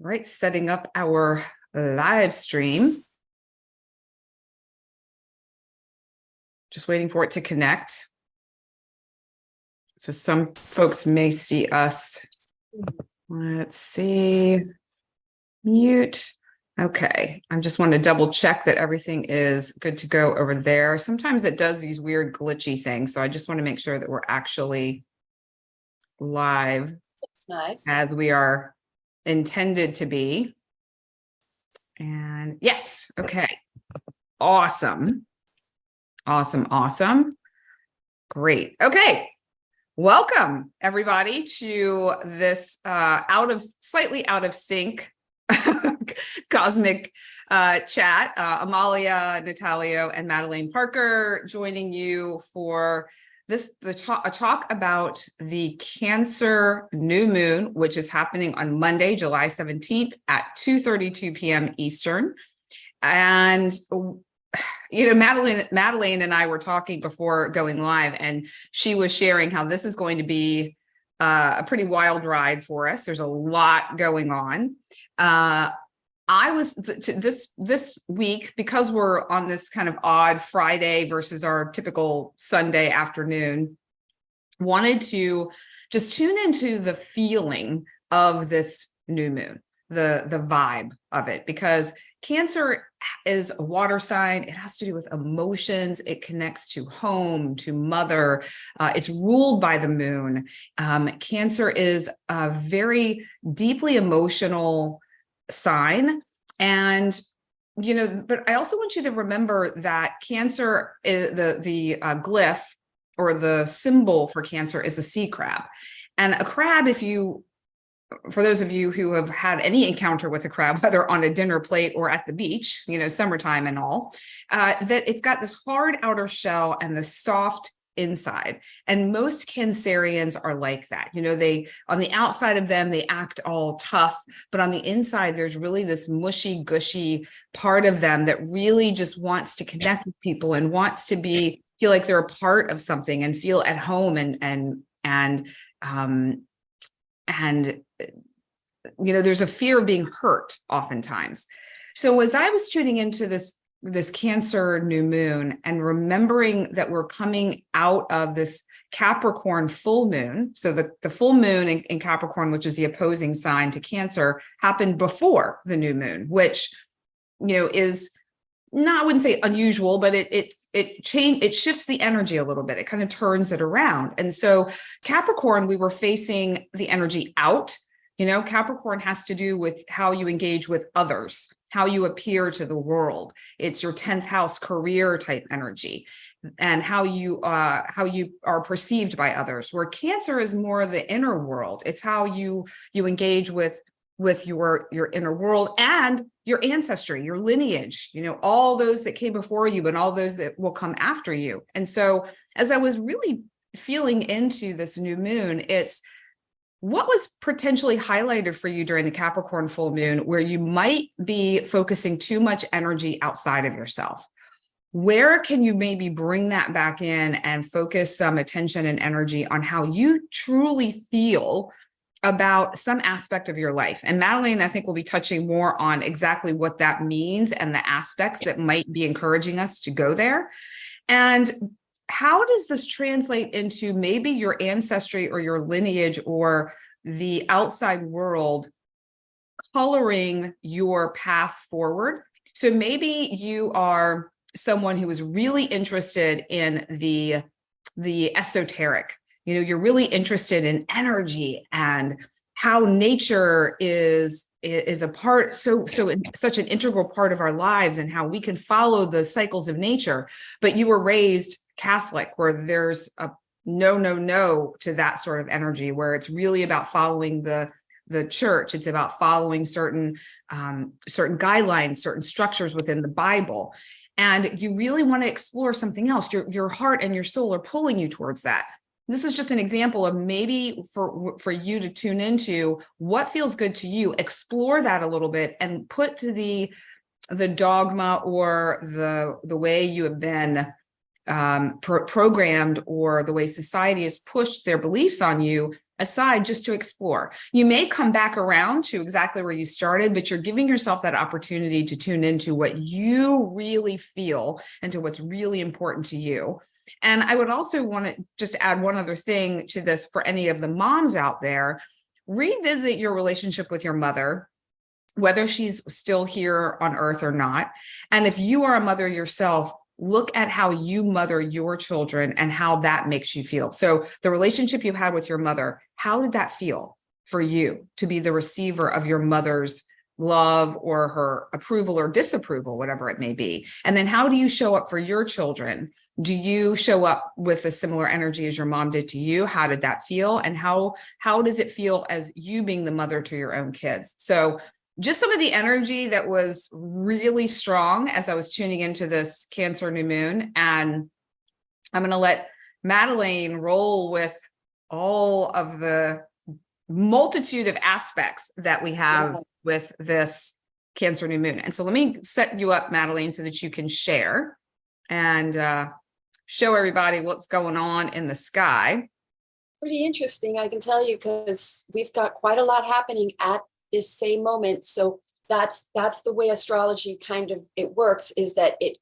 Right, setting up our live stream. Just waiting for it to connect. So some folks may see us. Let's see. Mute. Okay, I just want to double check that everything is good to go over there. Sometimes it does these weird glitchy things, so I just want to make sure that we're actually live. That's nice. As we are intended to be. And yes, okay. Awesome. Awesome. Great. Okay. Welcome everybody to this slightly out of sync cosmic chat. Amalia, Natalio, and Madelaine Parker joining you for a talk about the Cancer new moon, which is happening on Monday, July 17th at 2:32 p.m. Eastern. And Madelaine and I were talking before going live, and she was sharing how this is going to be a pretty wild ride for us. There's a lot going on. I was this week, because we're on this kind of odd Friday versus our typical Sunday afternoon, wanted to just tune into the feeling of this new moon, the vibe of it, because Cancer is a water sign. It has to do with emotions. It connects to home, to mother. It's ruled by the moon. Cancer is a very deeply emotional sign. And, but I also want you to remember that Cancer is the glyph, or the symbol for Cancer, is a sea crab. And a crab, for those of you who have had any encounter with a crab, whether on a dinner plate or at the beach, summertime and all, that it's got this hard outer shell and the soft inside. And most Cancerians are like that. They, on the outside of them, they act all tough, but on the inside, there's really this mushy, gushy part of them that really just wants to connect with people and wants to feel like they're a part of something and feel at home and there's a fear of being hurt oftentimes. So as I was tuning into this Cancer new moon and remembering that we're coming out of this Capricorn full moon, so the full moon in Capricorn, which is the opposing sign to Cancer, happened before the new moon, which is not, I wouldn't say unusual, but it shifts the energy a little bit. It kind of turns it around. And so Capricorn, we were facing the energy out. Capricorn has to do with how you engage with others, how you appear to the world. It's your 10th house career type energy, and how you are perceived by others. Where Cancer is more the inner world. It's how you engage with your inner world and your ancestry, your lineage, all those that came before you and all those that will come after you. And so as I was really feeling into this new moon, it's what was potentially highlighted for you during the Capricorn full moon, where you might be focusing too much energy outside of yourself. Where can you maybe bring that back in and focus some attention and energy on how you truly feel about some aspect of your life? And Madelaine, I think, will be touching more on exactly what that means and the aspects that might be encouraging us to go there. And how does this translate into maybe your ancestry or your lineage or the outside world coloring your path forward? So maybe you are someone who is really interested in the esoteric. You're really interested in energy and how nature is a part, such an integral part of our lives, and how we can follow the cycles of nature. But you were raised Catholic, where there's a no to that sort of energy, where it's really about following the church. It's about following certain guidelines, certain structures within the Bible. And you really want to explore something else. Your heart and your soul are pulling you towards that. This is just an example of maybe for you to tune into what feels good to you, explore that a little bit, and put to the dogma or the way you have been programmed, or the way society has pushed their beliefs on you, aside just to explore. You may come back around to exactly where you started, but you're giving yourself that opportunity to tune into what you really feel and to what's really important to you. And I would also want to just add one other thing to this for any of the moms out there. Revisit your relationship with your mother, whether she's still here on earth or not. And if you are a mother yourself, look at how you mother your children and how that makes you feel. So the relationship you had with your mother, how did that feel for you to be the receiver of your mother's love or her approval or disapproval, whatever it may be? And then how do you show up for your children? Do you show up with a similar energy as your mom did to you? How did that feel? And how does it feel as you being the mother to your own kids? So just some of the energy that was really strong as I was tuning into this Cancer new moon. And I'm going to let Madelaine roll with all of the multitude of aspects that we have with this Cancer new moon. And so let me set you up, Madelaine, so that you can share and show everybody what's going on in the sky. Pretty interesting, I can tell you, because we've got quite a lot happening at this same moment. So that's the way astrology kind of it works, is that it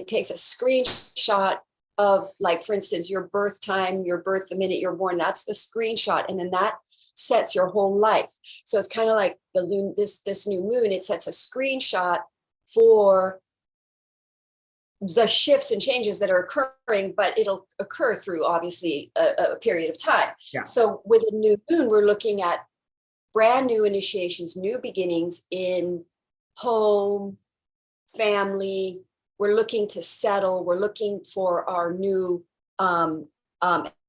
takes a screenshot of, like, for instance, your birth time, your birth, the minute you're born, that's the screenshot. And then that sets your whole life. So it's kind of like this new moon, it sets a screenshot for the shifts and changes that are occurring, but it'll occur through obviously a period of time. Yeah. So with a new moon, we're looking at brand new initiations, new beginnings in home, family. We're looking to settle. We're looking for our new, and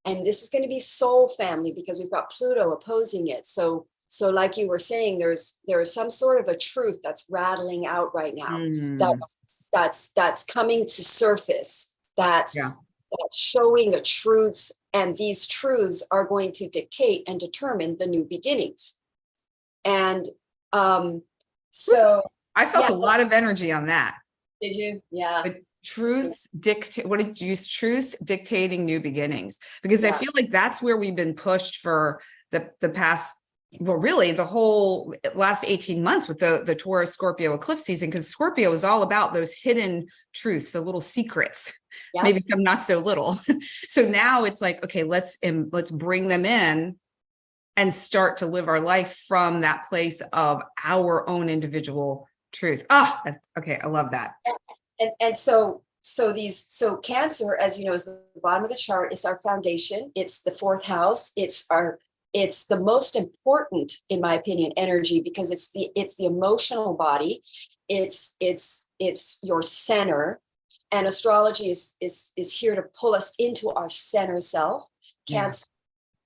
this is going to be soul family, because we've got Pluto opposing it. So like you were saying, there is some sort of a truth that's rattling out right now. That's coming to surface. That's showing a truth, and these truths are going to dictate and determine the new beginnings. And so I felt a lot of energy on that. Did you? Yeah. But truths dictate, what did you use? Truths dictating new beginnings, because I feel like that's where we've been pushed for the past, well, really the whole last 18 months with the Taurus Scorpio eclipse season, because Scorpio is all about those hidden truths, the little secrets, maybe some not so little. So now it's like, okay, let's bring them in and start to live our life from that place of our own individual truth. Okay, I love that. And so Cancer, as you know, is the bottom of the chart. It's our foundation. It's the fourth house. It's the most important, in my opinion, energy, because it's the emotional body. It's your center, and astrology is here to pull us into our center self. Cancer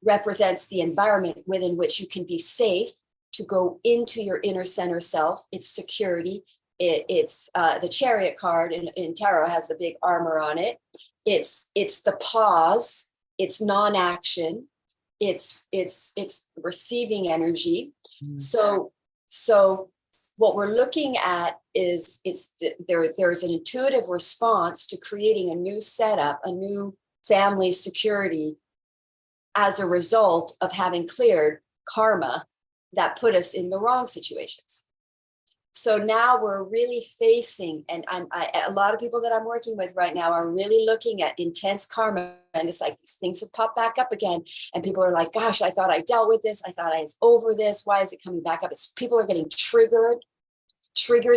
represents the environment within which you can be safe to go into your inner center self. It's security. It's the Chariot card in tarot has the big armor on it. It's the pause. It's non-action. It's receiving energy. So what we're looking at is there's an intuitive response to creating a new setup, a new family security, as a result of having cleared karma that put us in the wrong situations. So now we're really facing, and a lot of people that I'm working with right now are really looking at intense karma, and it's like these things have popped back up again, and people are like, gosh, I thought I dealt with this, I thought I was over this, why is it coming back up? It's people are getting triggered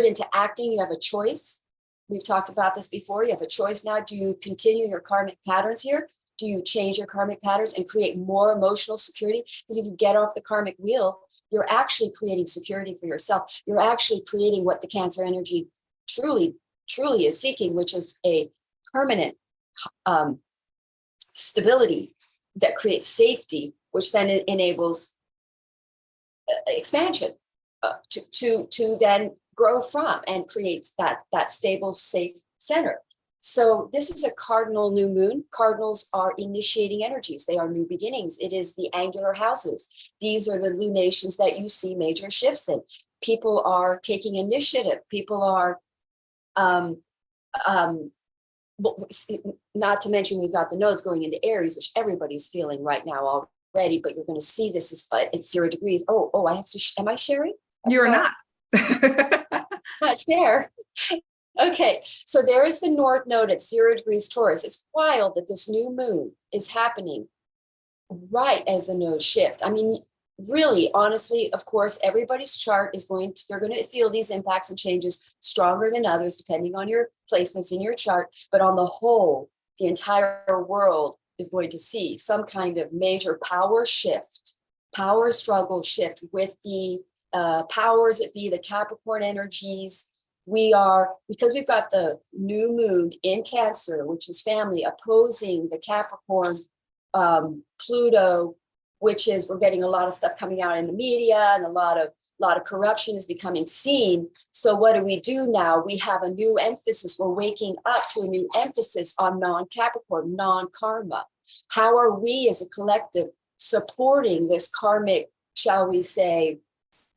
into acting. You have a choice. We've talked about this before. You have a choice now. Do you continue your karmic patterns here? Do you change your karmic patterns and create more emotional security? Because if you get off the karmic wheel, you're actually creating security for yourself. You're actually creating what the Cancer energy truly is seeking, which is a permanent stability that creates safety, which then enables expansion to then grow from and creates that stable, safe center. So this is a cardinal new moon. Cardinals are initiating energies. They are new beginnings. It is the angular houses. These are the lunations that you see major shifts in. People are taking initiative. People are, not to mention we've got the nodes going into Aries, which everybody's feeling right now ready, but you're going to see this is it's 0 degrees. Oh, I have to, am I sharing? You're not. Not share. Okay, so there is the North Node at 0 degrees Taurus. It's wild that this new moon is happening right as the node shift. I mean, really, honestly, of course, everybody's chart is they're going to feel these impacts and changes stronger than others, depending on your placements in your chart. But on the whole, the entire world is going to see some kind of major power shift, power struggle shift with the powers that be, the Capricorn energies. Because we've got the new moon in Cancer, which is family, opposing the Capricorn Pluto, which is, we're getting a lot of stuff coming out in the media, and a lot of corruption is becoming seen. So what do we do now? We have a new emphasis. We're waking up to a new emphasis on non-Capricorn, non-karma. How are we as a collective supporting this karmic, shall we say,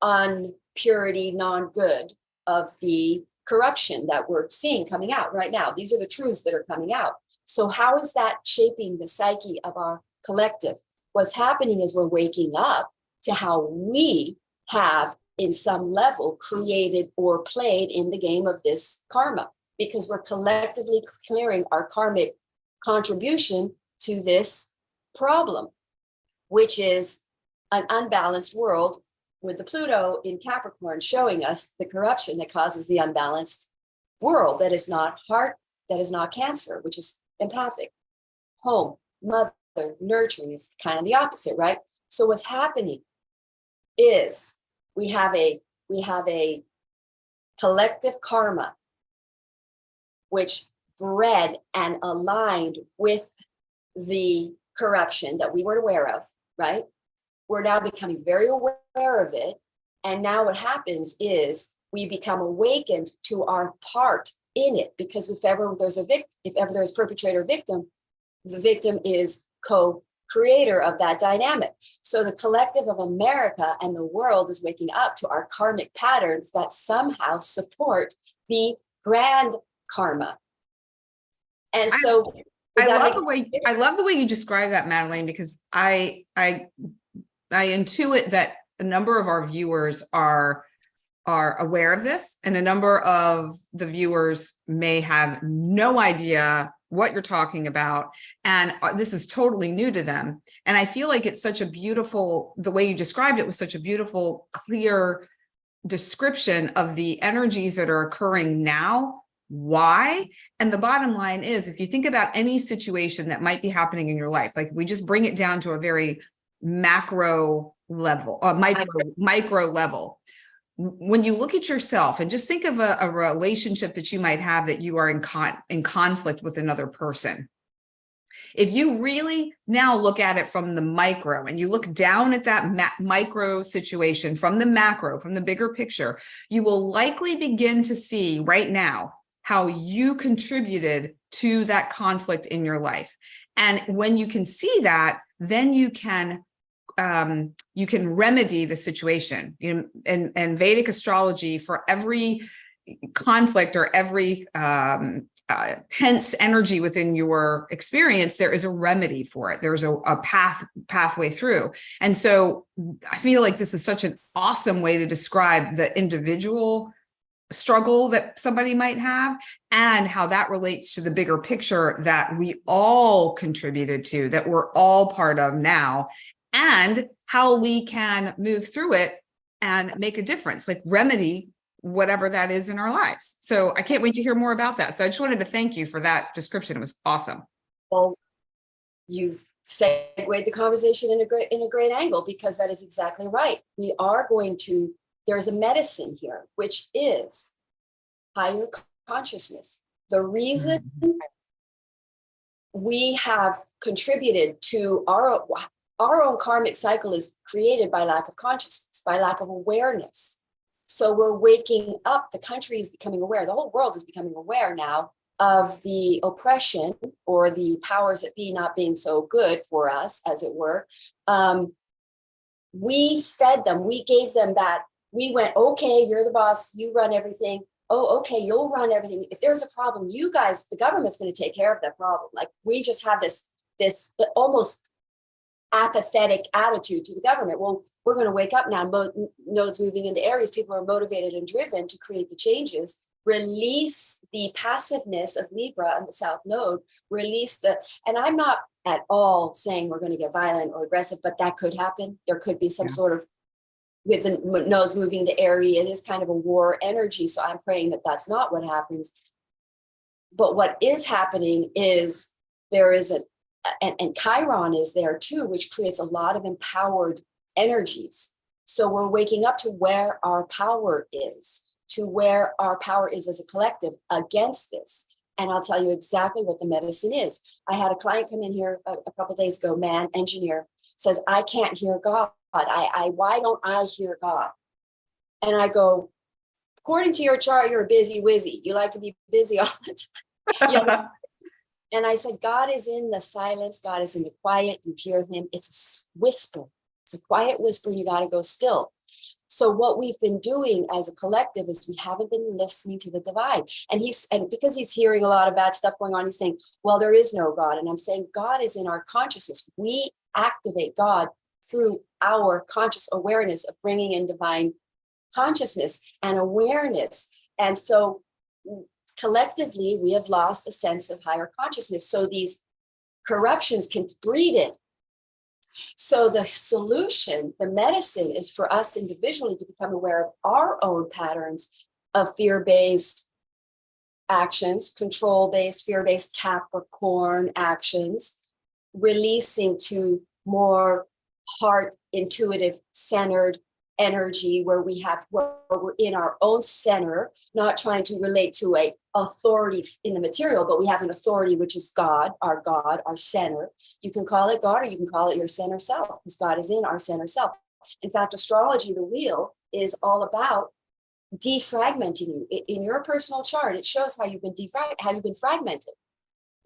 unpurity, non-good of the corruption that we're seeing coming out right now? These are the truths that are coming out. So how is that shaping the psyche of our collective? What's happening is we're waking up to how we have, in some level, created or played in the game of this karma, because we're collectively clearing our karmic contribution to this problem, which is an unbalanced world, with the Pluto in Capricorn showing us the corruption that causes the unbalanced world that is not heart, that is not Cancer, which is empathic, home, mother, nurturing is kind of the opposite, right? So what's happening is we have a collective karma which bred and aligned with the corruption that we weren't aware of, right? We're now becoming very aware of it. And now what happens is we become awakened to our part in it, because if ever there's perpetrator victim, the victim is co-creator of that dynamic. So the collective of America and the world is waking up to our karmic patterns that somehow support the grand karma. And so I love the way you describe that, Madelaine, because I intuit that a number of our viewers are aware of this, and a number of the viewers may have no idea what you're talking about, and this is totally new to them. And I feel like it's such a beautiful, the way you described it was such a beautiful, clear description of the energies that are occurring now. Why? And the bottom line is, if you think about any situation that might be happening in your life, like we just bring it down to a very macro level, micro level. When you look at yourself and just think of a relationship that you might have that you are in conflict with another person. If you really now look at it from the micro and you look down at that micro situation from the macro, from the bigger picture, you will likely begin to see right now how you contributed to that conflict in your life. And when you can see that, then you can remedy the situation. In Vedic astrology, for every conflict or every tense energy within your experience, there is a remedy for it. There's a pathway through. And so I feel like this is such an awesome way to describe the individual struggle that somebody might have, and how that relates to the bigger picture that we all contributed to, that we're all part of now, and how we can move through it and make a difference, like remedy whatever that is in our lives. So I can't wait to hear more about that. So I just wanted to thank you for that description. It was awesome. Well, you've segued the conversation in a great angle, because that is exactly right. We are going to, there's a medicine here, which is higher consciousness. The reason we have contributed to our own karmic cycle is created by lack of consciousness, by lack of awareness. So we're waking up. The country is becoming aware. The whole world is becoming aware now of the oppression, or the powers that be not being so good for us, as it were. We fed them. We gave them that. We went, okay, you're the boss. You run everything. Oh, okay, you'll run everything. If there's a problem, you guys, the government's going to take care of that problem. Like, we just have this almost apathetic attitude to the government. Well, we're going to wake up now. Nodes moving into Aries, people are motivated and driven to create the changes. Release the passiveness of Libra on the South Node. And I'm not at all saying we're going to get violent or aggressive, but that could happen. There could be some sort of, with the nodes moving to Aries, it is kind of a war energy. So I'm praying that that's not what happens. But what is happening is there is and Chiron is there too, which creates a lot of empowered energies. So we're waking up to where our power is, as a collective against this. And I'll tell you exactly what the medicine is. I had a client come in here a couple of days ago, man, engineer, says, I can't hear God. Why don't I hear God? And I go, according to your chart, you're a busy wizzy. You like to be busy all the time. You know? And I said, God is in the silence. God is in the quiet. You hear him. It's a whisper. It's a quiet whisper. And you got to go still. So what we've been doing as a collective is we haven't been listening to the divine. And because he's hearing a lot of bad stuff going on, he's saying, well, there is no God. And I'm saying God is in our consciousness. We activate God through our conscious awareness of bringing in divine consciousness and awareness. And so collectively, we have lost a sense of higher consciousness. So these corruptions can breed it. So the solution, the medicine, is for us individually to become aware of our own patterns of fear-based actions, control-based, fear-based Capricorn actions, releasing to more heart, intuitive, centered energy where we're in our own center, not trying to relate to a authority in the material, but we have an authority, which is God, our center. You can call it God, or you can call it your center self, because God is in our center self. In fact, astrology, the wheel, is all about defragmenting you. In your personal chart, it shows how you've been fragmented.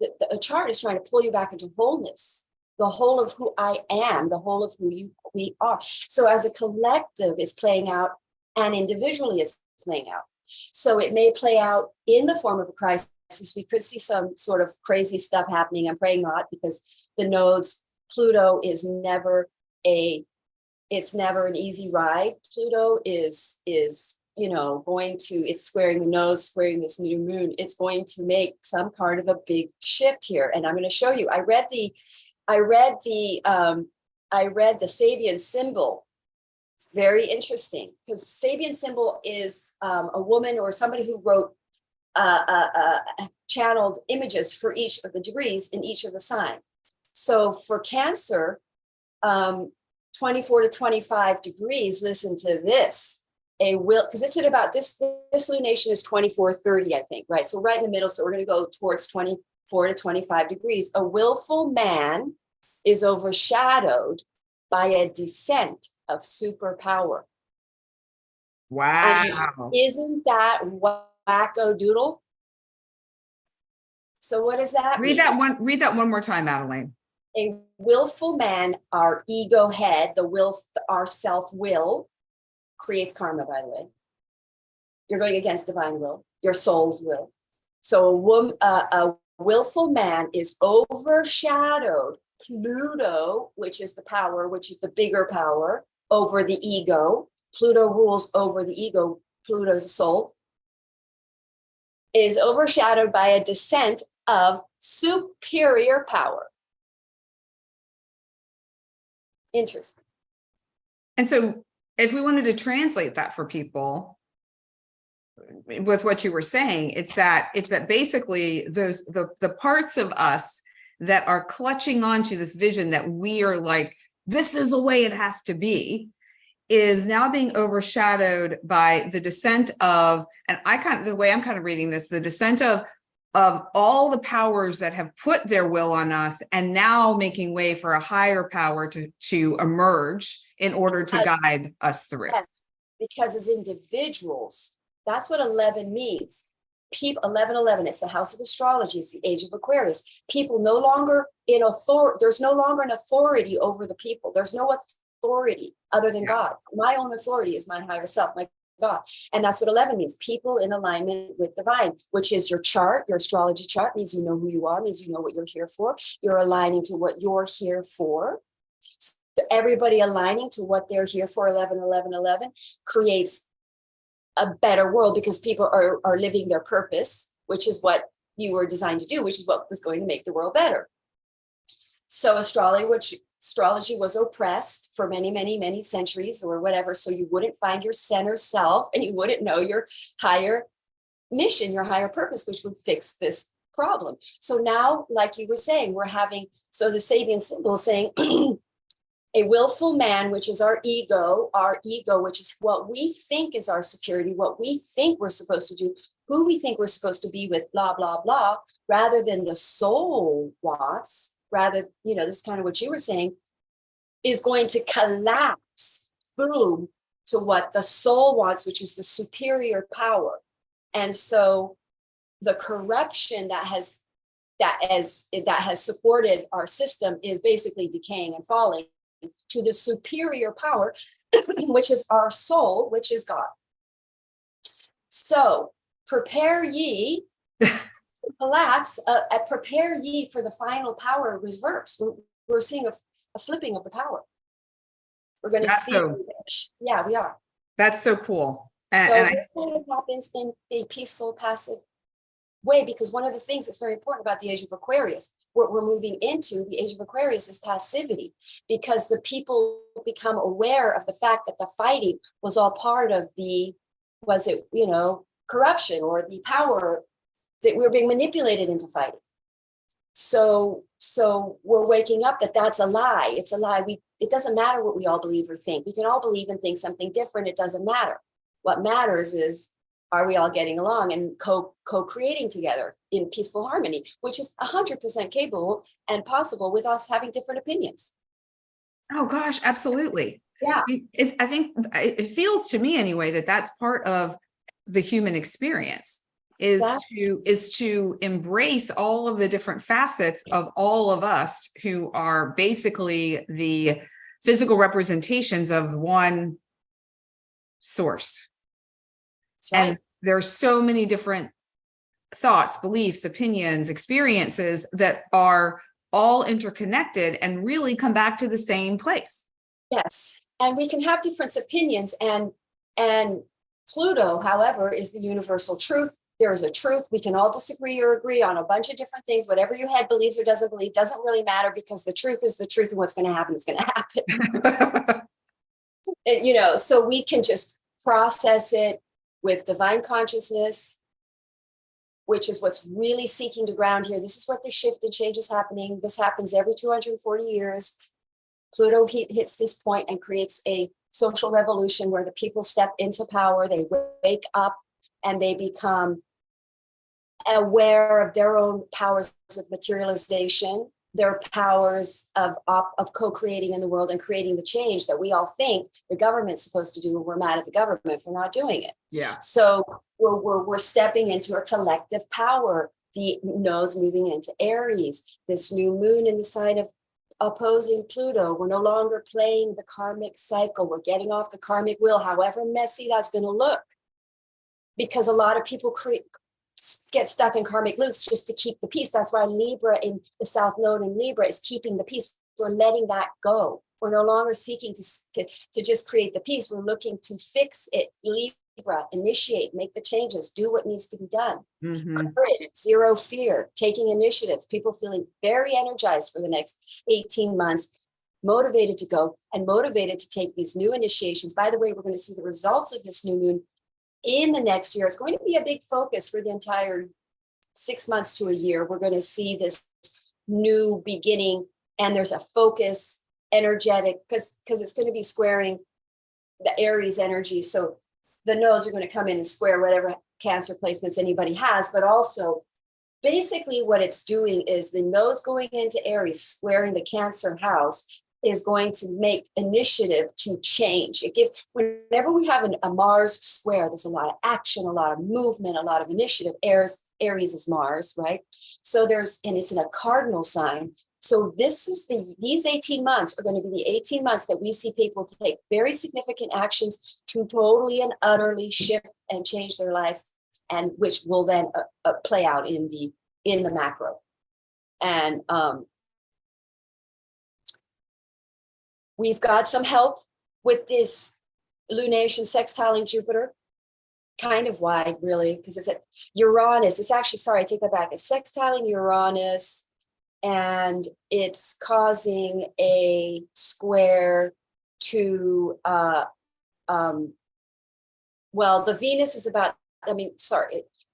The chart is trying to pull you back into wholeness, the whole of who I am, the whole of who we are. So as a collective, it's playing out, and individually it's playing out. So it may play out in the form of a crisis. We could see some sort of crazy stuff happening. I'm praying not, because the nodes, Pluto is never an easy ride. Pluto is it's squaring the nodes, squaring this new moon. It's going to make some kind of a big shift here. And I'm going to show you. I read the Sabian symbol. It's very interesting, because Sabian symbol is a woman or somebody who wrote channeled images for each of the degrees in each of the signs. So for Cancer, 24 to 25 degrees, listen to this. Because it's at about this lunation is 24:30, I think, right? So right in the middle. So we're going to go towards 24 to 25 degrees. A willful man is overshadowed by a descent of superpower. Wow. I mean, isn't that wacko doodle? So what does that mean? Read that one more time, Madelaine. A willful man, our ego head, our self-will, creates karma, by the way. You're going against divine will, your soul's will. So a willful man is overshadowed. Pluto, which is the power, which is the bigger power over the ego. Pluto rules over the ego. Pluto's a soul. Is overshadowed by a descent of superior power. Interesting. And so if we wanted to translate that for people with what you were saying, it's that basically the parts of us that are clutching onto this vision that we are like, this is the way it has to be, is now being overshadowed by the descent of, and the way I'm kind of reading this, the descent of all the powers that have put their will on us, and now making way for a higher power to emerge in order to guide us through. Because as individuals, that's what 11 means. 11, it's the house of astrology. It's the age of Aquarius. People no longer in authority. There's no longer an authority over the people. There's no authority other than God. My own authority is my higher self, my God. And that's what 11 means. People in alignment with divine, which is your chart, your astrology chart, means you know who you are, means you know what you're here for. You're aligning to what you're here for. everybody aligning to what they're here for, 11, 11, 11, creates a better world because people are living their purpose, which is what you were designed to do, which is what was going to make the world better. So astrology was oppressed for many, many, many centuries or whatever. So you wouldn't find your center self and you wouldn't know your higher mission, your higher purpose, which would fix this problem. So now, like you were saying, we're having, so the Sabian symbol is saying a willful man, which is our ego, which is what we think is our security, what we think we're supposed to do, who we think we're supposed to be with, blah, blah, blah, rather than the soul wants, rather, this is kind of what you were saying, is going to collapse, boom, to what the soul wants, which is the superior power. And so the corruption that has supported our system is basically decaying and falling to the superior power, which is our soul, which is God. So prepare ye collapse, prepare ye for the final power reverse. We're seeing a flipping of the power. We're going to see. Yeah, we are. That's so cool. So it happens in a peaceful, passive way, because one of the things that's very important about the age of Aquarius, what we're moving into the age of Aquarius, is passivity, because the people become aware of the fact that the fighting was all part of corruption or the power, that we're being manipulated into fighting. So we're waking up that that's a lie. It's a lie. It doesn't matter what we all believe or think. We can all believe and think something different. It doesn't matter. What matters is, are we all getting along and co-creating together in peaceful harmony, which is 100% capable and possible with us having different opinions. Oh gosh, absolutely. Yeah. I think it feels to me anyway that that's part of the human experience is to embrace all of the different facets of all of us who are basically the physical representations of one source. That's right. And there's so many different thoughts, beliefs, opinions, experiences that are all interconnected and really come back to the same place. Yes. And we can have different opinions, and Pluto, however, is the universal truth. There is a truth. We can all disagree or agree on a bunch of different things. Whatever your head believes or doesn't believe doesn't really matter, because the truth is the truth, and what's going to happen is going to happen. So we can just process it with divine consciousness, which is what's really seeking to ground here. This is what the shift and change is happening. This happens every 240 years. Pluto hits this point and creates a social revolution where the people step into power. They wake up and they become aware of their own powers of materialization, their powers of co-creating in the world and creating the change that we all think the government's supposed to do, and we're mad at the government for not doing it. Yeah. So we're stepping into a collective power. The nodes moving into Aries, this new moon in the sign of opposing Pluto. We're no longer playing the karmic cycle. We're getting off the karmic wheel, however messy that's going to look, because a lot of people get stuck in karmic loops just to keep the peace. That's why Libra in the South Node in Libra is keeping the peace. We're letting that go. We're no longer seeking to just create the peace. We're looking to fix it. Libra, initiate, make the changes, do what needs to be done. Mm-hmm. Courage, zero fear, taking initiatives, people feeling very energized for the next 18 months, motivated to go and motivated to take these new initiations. By the way, we're going to see the results of this new moon in the next year. It's going to be a big focus for the entire 6 months to a year. We're going to see this new beginning, and there's a focus, energetic, because it's going to be squaring the Aries energy. So the nodes are going to come in and square whatever Cancer placements anybody has, but also basically what it's doing is the nodes going into Aries, squaring the Cancer house, is going to make initiative to change. It gives, whenever we have a Mars square, there's a lot of action, a lot of movement, a lot of initiative. Aries is Mars, right? So and it's in a cardinal sign. So these 18 months are going to be the 18 months that we see people take very significant actions to totally and utterly shift and change their lives, and which will then play out in the macro. And We've got some help with this lunation sextiling Jupiter, kind of wide, really, because it's at Uranus. It's actually, sorry, I take that back. It's sextiling Uranus, and it's causing a square to, well, the Venus is about,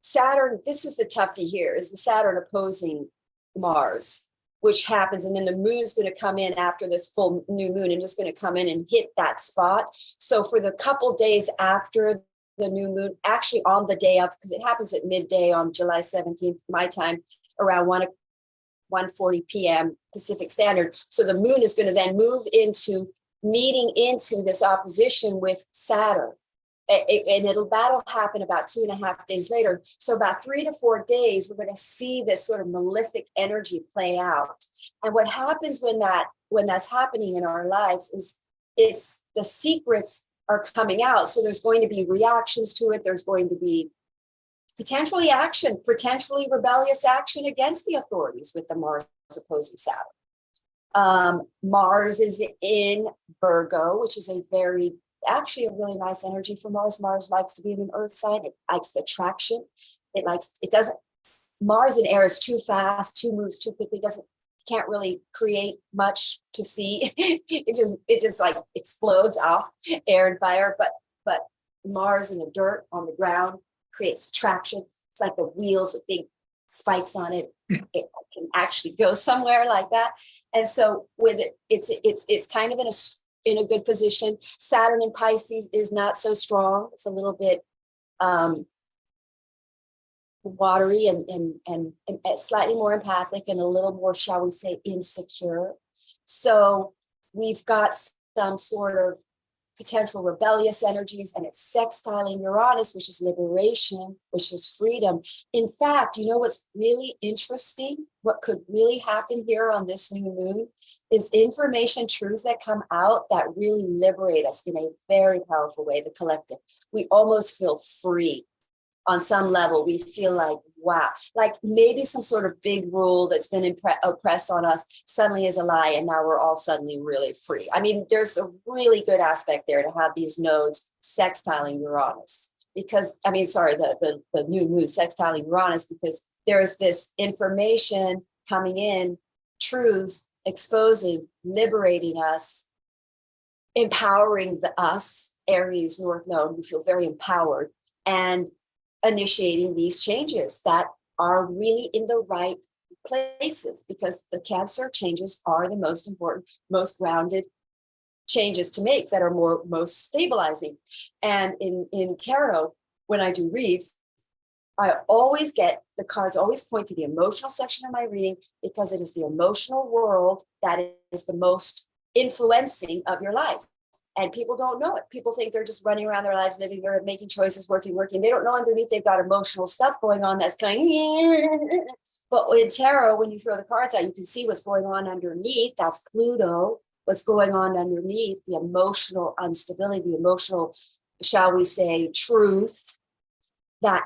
Saturn, this is the toughie here, is the Saturn opposing Mars, which happens, and then the moon's going to come in after this full new moon and just going to come in and hit that spot. So for the couple days after the new moon, actually on the day of, because it happens at midday on July 17th, my time, around 1:40 p.m. Pacific Standard. So the moon is going to then move into meeting into this opposition with Saturn. And that'll happen about 2.5 days later. So about 3 to 4 days, we're going to see this sort of malefic energy play out. And what happens when that's happening in our lives is it's the secrets are coming out. So there's going to be reactions to it. There's going to be potentially rebellious action against the authorities with the Mars opposing Saturn. Mars is in Virgo, which is actually a really nice energy for Mars. Mars likes to be in an earth sign. It likes the attraction. Mars in air is too fast, moves too quickly, can't really create much to see. it just like explodes off air and fire. But Mars in the dirt on the ground creates traction. It's like the wheels with big spikes on it. It can actually go somewhere like that. And so with it, it's kind of in a good position. Saturn in Pisces is not so strong. It's a little bit watery and slightly more empathic and a little more, shall we say, insecure. So we've got some sort of potential rebellious energies, and it's sextiling Uranus, which is liberation, which is freedom. In fact, you know what's really interesting? What could really happen here on this new moon is information, truths that come out that really liberate us in a very powerful way, the collective. We almost feel free. On some level, we feel like, wow, like maybe some sort of big rule that's been oppressed on us suddenly is a lie, and now we're all suddenly really free. I mean, there's a really good aspect there to have these nodes sextiling Uranus, because, the new moon sextiling Uranus, because there's this information coming in, truths, exposing, liberating us, empowering us, Aries, North Node, we feel very empowered, and initiating these changes that are really in the right places, because the Cancer changes are the most important, most grounded changes to make that are most stabilizing. And in tarot, when I do reads, I always get the cards always point to the emotional section of my reading, because it is the emotional world that is the most influencing of your life. And people don't know it. People think they're just running around their lives, living, they're making choices, working. They don't know underneath they've got emotional stuff going on that's going. But in tarot, when you throw the cards out, you can see what's going on underneath. That's Pluto. What's going on underneath, the emotional instability, the emotional, shall we say, truth that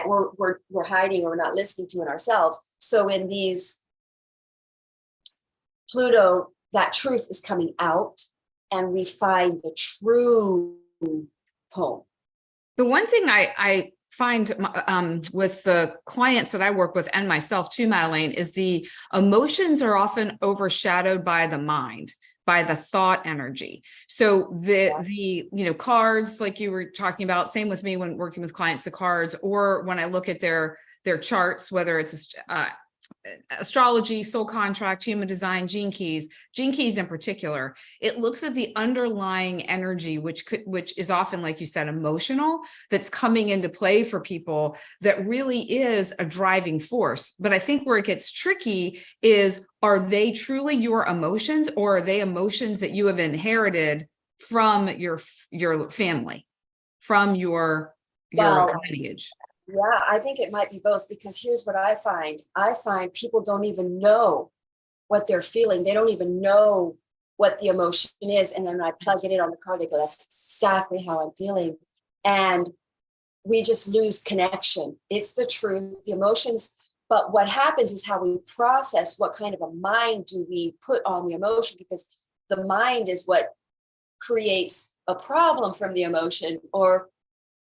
we're hiding or not listening to in ourselves. So in these Pluto, that truth is coming out, and we find the true poem. The one thing I find with the clients that I work with and myself too, Madelaine, is the emotions are often overshadowed by the mind, by the thought energy. So the cards, like you were talking about, same with me when working with clients, the cards, or when I look at their charts, whether it's astrology, soul contract, human design, gene keys in particular, it looks at the underlying energy, which is often, like you said, emotional, that's coming into play for people, that really is a driving force. But I think where it gets tricky is, are they truly your emotions, or are they emotions that you have inherited from your family, from your lineage? Yeah, I think it might be both, because here's what I find. I find people don't even know what they're feeling. They don't even know what the emotion is. And then when I plug it in on the card, they go, that's exactly how I'm feeling. And we just lose connection. It's the truth, the emotions. But what happens is how we process, what kind of a mind do we put on the emotion? Because the mind is what creates a problem from the emotion or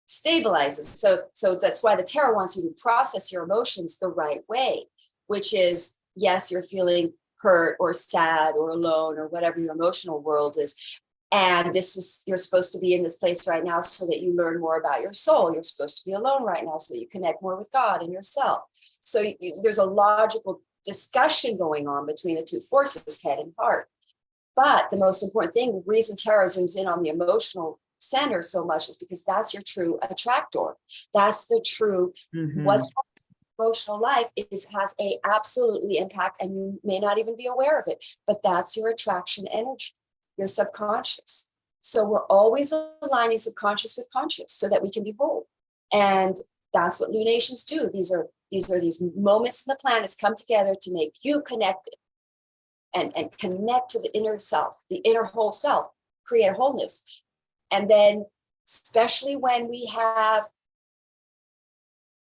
stabilizes. So that's why the tarot wants you to process your emotions the right way, which is, yes, you're feeling hurt or sad or alone or whatever your emotional world is. And this is, you're supposed to be in this place right now so that you learn more about your soul. You're supposed to be alone right now so that you connect more with God and yourself. So there's a logical discussion going on between the two forces, head and heart. But the most important thing, the reason tarot zooms in on the emotional center so much is because that's your true attractor. That's the true, what's emotional life has a absolutely impact, and you may not even be aware of it, but that's your attraction energy, your subconscious. So we're always aligning subconscious with conscious so that we can be whole. And that's what lunations do. These are these moments in the planets come together to make you connected and connect to the inner self, the inner whole self, create a wholeness. And then, especially when we have,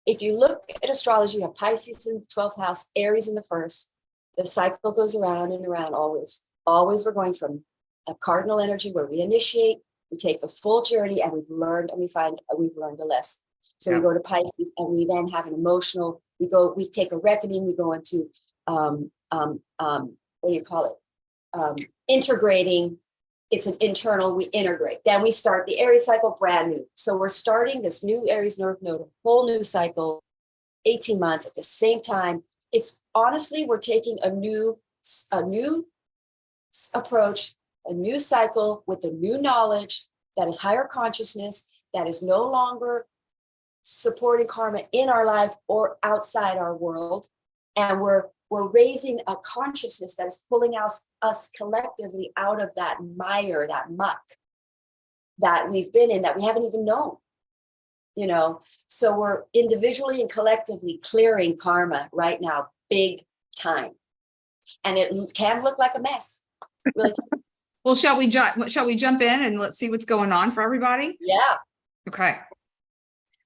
if you look at astrology, you have Pisces in the 12th house, Aries in the first. The cycle goes around and around always. Always we're going from a cardinal energy where we initiate, we take the full journey, and we've learned, and we find we've learned a lesson. So we go to Pisces, and we then have an emotional, we take a reckoning, we go into, what do you call it? Integrating. It's an internal, we integrate. Then we start the Aries cycle brand new. So we're starting this new Aries North Node, a whole new cycle, 18 months at the same time. It's honestly, we're taking a new approach, a new cycle with a new knowledge that is higher consciousness, that is no longer supporting karma in our life or outside our world. And we're raising a consciousness that is pulling us collectively out of that mire, that muck that we've been in, that we haven't even known, So we're individually and collectively clearing karma right now, big time. And it can look like a mess. Really. Well, shall we jump in and let's see what's going on for everybody? Yeah. Okay.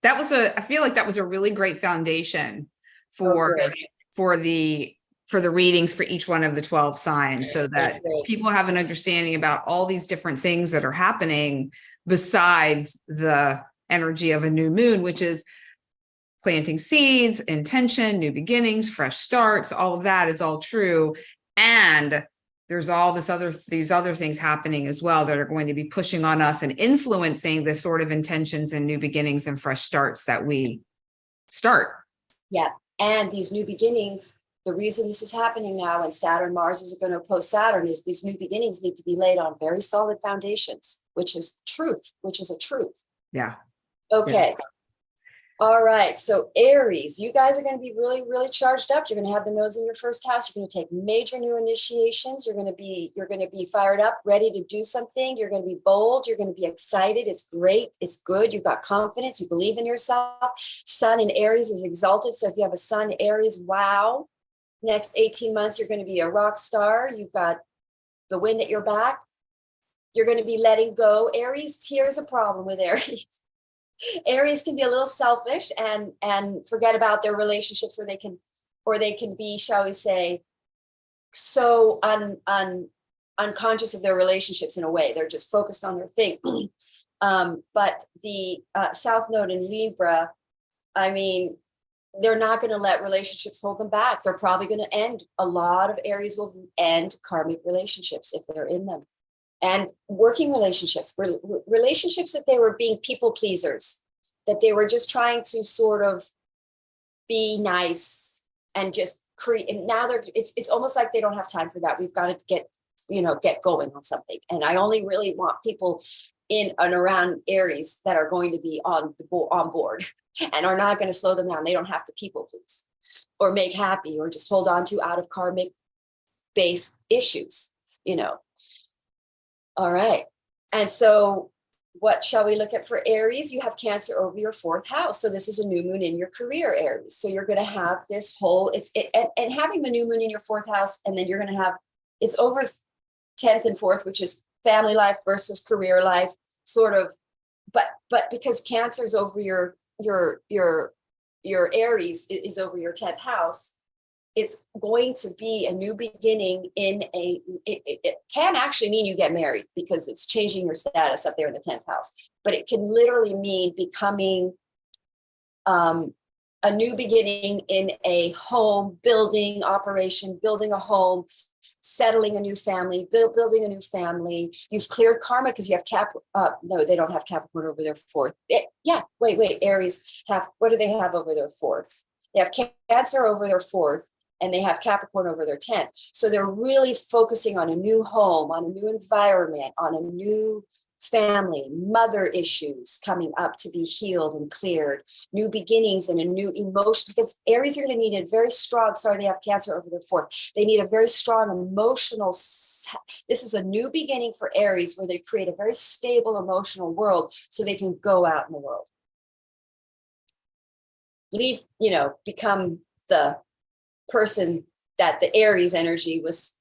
I feel like that was a really great foundation for the readings for each one of the 12 signs, so that people have an understanding about all these different things that are happening besides the energy of a new moon, which is planting seeds, intention, new beginnings, fresh starts. All of that is all true. And there's all these other things happening as well that are going to be pushing on us and influencing the sort of intentions and new beginnings and fresh starts that we start. Yeah. And these new beginnings, the reason this is happening now, and Mars is going to oppose Saturn, is these new beginnings need to be laid on very solid foundations, which is a truth. Yeah. Okay. Yeah. All right. So Aries, you guys are going to be really, really charged up. You're going to have the nodes in your first house. You're going to take major new initiations. You're going to be fired up, ready to do something. You're going to be bold. You're going to be excited. It's great. It's good. You've got confidence. You believe in yourself. Sun in Aries is exalted. So if you have a Sun Aries, wow. Next 18 months, you're going to be a rock star. You've got the wind at your back. You're going to be letting go. Aries, here's a problem with Aries. Aries can be a little selfish and forget about their relationships, or they can be, shall we say, so unconscious of their relationships in a way. They're just focused on their thing. But the South Node in Libra, I mean, they're not going to let relationships hold them back. They're probably going to end. A lot of Aries will end karmic relationships if they're in them. And working relationships, relationships that they were being people pleasers, that they were just trying to sort of be nice and just create. And now it's almost like they don't have time for that. We've got to get going on something. And I only really want people in and around Aries that are going to be on board and are not going to slow them down. They don't have to people please or make happy or just hold on to out of karmic based issues, All right. And so what shall we look at for Aries? You have Cancer over your 4th house. So this is a new moon in your career, Aries. So you're going to have this whole, and having the new moon in your 4th house, and then you're going to have, it's over 10th and 4th, which is family life versus career life, sort of, but because Cancer is over your Aries is over your 10th house, it's going to be a new beginning in it can actually mean you get married because it's changing your status up there in the 10th house, but it can literally mean becoming a new beginning in a home building operation, building a home, settling a new family, building a new family. You've cleared karma because you have no, they don't have Capricorn over their fourth. Wait. Aries have, what do they have over their fourth? They have Cancer over their fourth, and they have Capricorn over their 10th. So they're really focusing on a new home, on a new environment, on a new family, mother issues coming up to be healed and cleared, new beginnings and a new emotion, because Aries are going to need a very strong, they have Cancer over their fourth. They need a very strong emotional, this is a new beginning for Aries where they create a very stable emotional world so they can go out in the world. Become the person that the Aries energy was.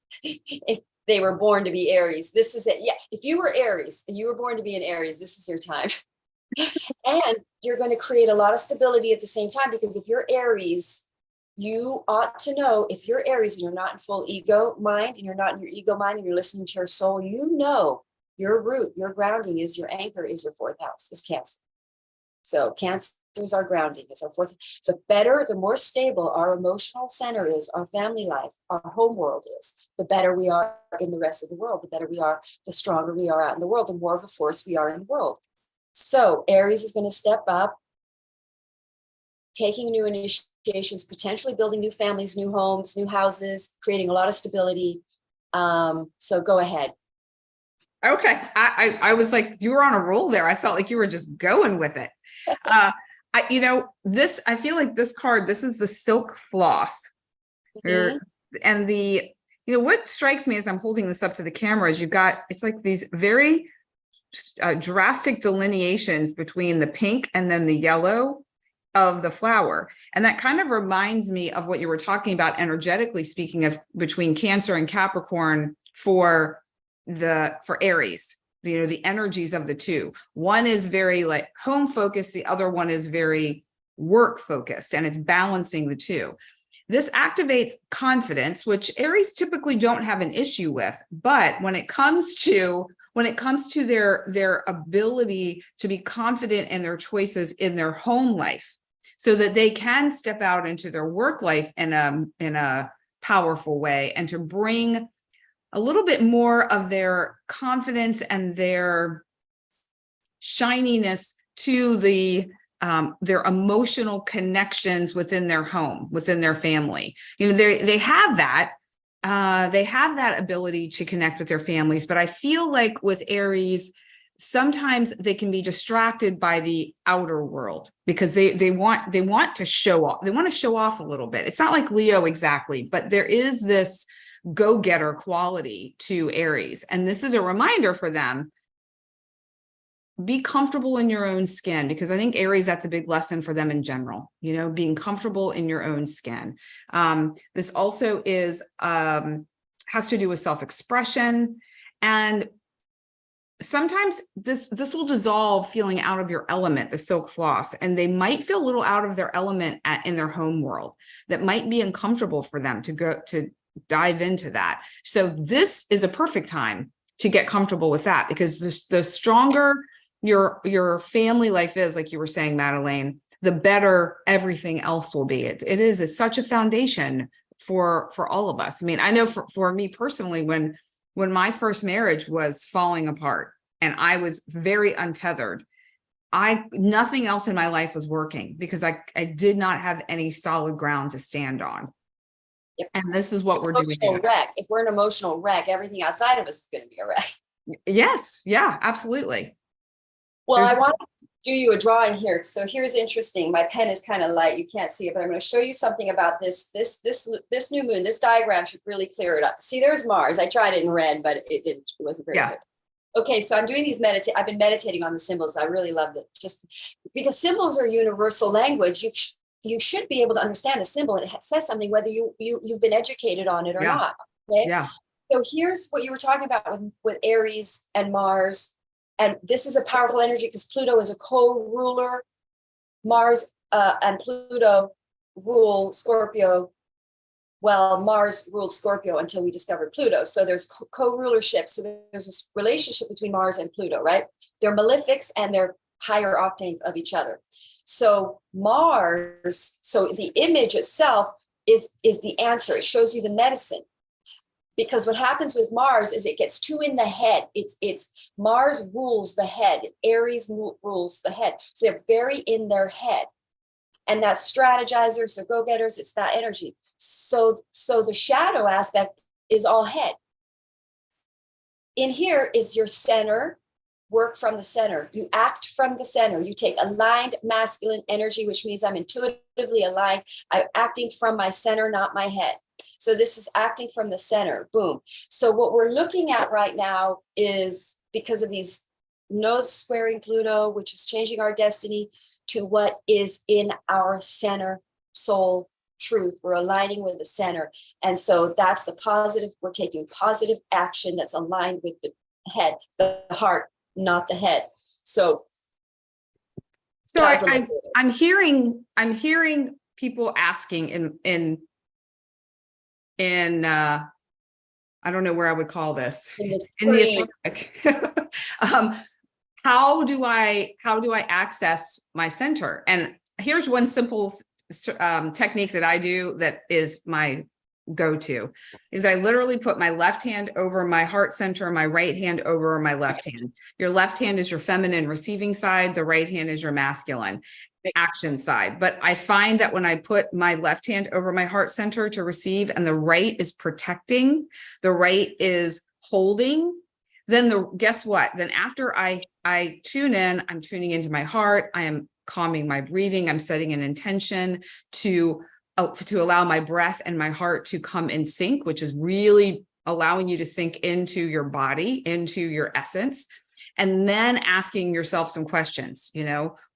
They were born to be Aries. This is it. Yeah. If you were Aries and you were born to be an Aries, this is your time. And you're going to create a lot of stability at the same time, because if you're Aries, you ought to know, if you're Aries and you're not in full ego mind and you're not in your ego mind and you're listening to your soul, your root, your grounding is your anchor, is your fourth house, is Cancer. So Cancer is our grounding, is our fourth. The better, the more stable our emotional center is, our family life, our home world is, the better we are in the rest of the world. The better we are, the stronger we are out in the world, the more of a force we are in the world. So Aries is going to step up, taking new initiations, potentially building new families, new homes, new houses, creating a lot of stability. So go ahead. Okay. I was like, you were on a roll there. I felt like you were just going with it. I feel like this card, this is the silk floss. Mm-hmm. And what strikes me as I'm holding this up to the camera is it's like these very drastic delineations between the pink and then the yellow of the flower. And that kind of reminds me of what you were talking about energetically speaking of between Cancer and Capricorn for Aries. The energies of the two. One is very like home focused. The other one is very work focused, and it's balancing the two. This activates confidence, which Aries typically don't have an issue with. But when it comes to their ability to be confident in their choices in their home life, so that they can step out into their work life in a powerful way, and to bring a little bit more of their confidence and their shininess to their emotional connections within their home, within their family. They have that ability to connect with their families. But I feel like with Aries, sometimes they can be distracted by the outer world because they want to show off. They want to show off a little bit. It's not like Leo exactly, but there is this go-getter quality to Aries. And this is a reminder for them, be comfortable in your own skin, because I think Aries, that's a big lesson for them in general, being comfortable in your own skin. This also has to do with self-expression. And sometimes this will dissolve feeling out of your element, the silk floss, and they might feel a little out of their element in their home world. That might be uncomfortable for them to dive into that. So this is a perfect time to get comfortable with that, because the stronger your family life is, like you were saying, Madelaine, the better everything else will be. It's such a foundation for all of us. I mean, I know for me personally, when my first marriage was falling apart and I was very untethered, nothing else in my life was working because I did not have any solid ground to stand on. Yep. And this is what we're doing. Wreck. If we're an emotional wreck, everything outside of us is going to be a wreck. Yes. Yeah, absolutely. Well, I want to do you a drawing here. So here's interesting. My pen is kind of light. You can't see it, but I'm going to show you something about this new moon. This diagram should really clear it up. See, there's Mars. I tried it in red, but it wasn't very good. Okay, so I'm doing these I've been meditating on the symbols. I really love it, just because symbols are universal language. You should be able to understand a symbol, and it says something whether you've been educated on it or not. Okay. Yeah. So here's what you were talking about with Aries and Mars. And this is a powerful energy because Pluto is a co-ruler. Mars and Pluto rule Scorpio Well, Mars ruled Scorpio until we discovered Pluto. So there's co-rulership. So there's this relationship between Mars and Pluto, right? They're malefics and they're higher octave of each other. So Mars, so the image itself is the answer. It shows you the medicine. Because what happens with Mars is it gets too in the head. It's Mars rules the head. Aries rules the head. So they're very in their head. And that's strategizers, they're go-getters, it's that energy. So the shadow aspect is all head. In here is your center, work from the center. You act from the center. You take aligned masculine energy, which means I'm intuitively aligned. I'm acting from my center, not my head. So this is acting from the center, boom. So what we're looking at right now is, because of these nodes squaring Pluto, which is changing our destiny to what is in our center soul truth. We're aligning with the center. And so that's the positive. We're taking positive action that's aligned with the head, the heart, not the head. So I'm hearing people asking in I don't know where I would call this in the how do I access my center? And here's one simple technique that I do that is my go-to, is I literally put my left hand over my heart center, my right hand over my left hand. Your left hand is your feminine receiving side, the right hand is your masculine action side. But I find that when I put my left hand over my heart center to receive and the right is protecting, the right is holding, then guess what? Then after I tune in, I'm tuning into my heart, I am calming my breathing, I'm setting an intention to allow my breath and my heart to come in sync, which is really allowing you to sink into your body, into your essence. And then asking yourself some questions,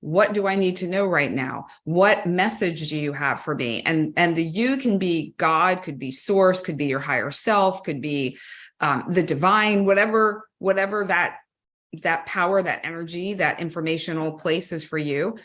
what do I need to know right now? What message do you have for me? And the you can be God, could be source, could be your higher self, could be the divine, whatever that power, that energy, that informational place is for you.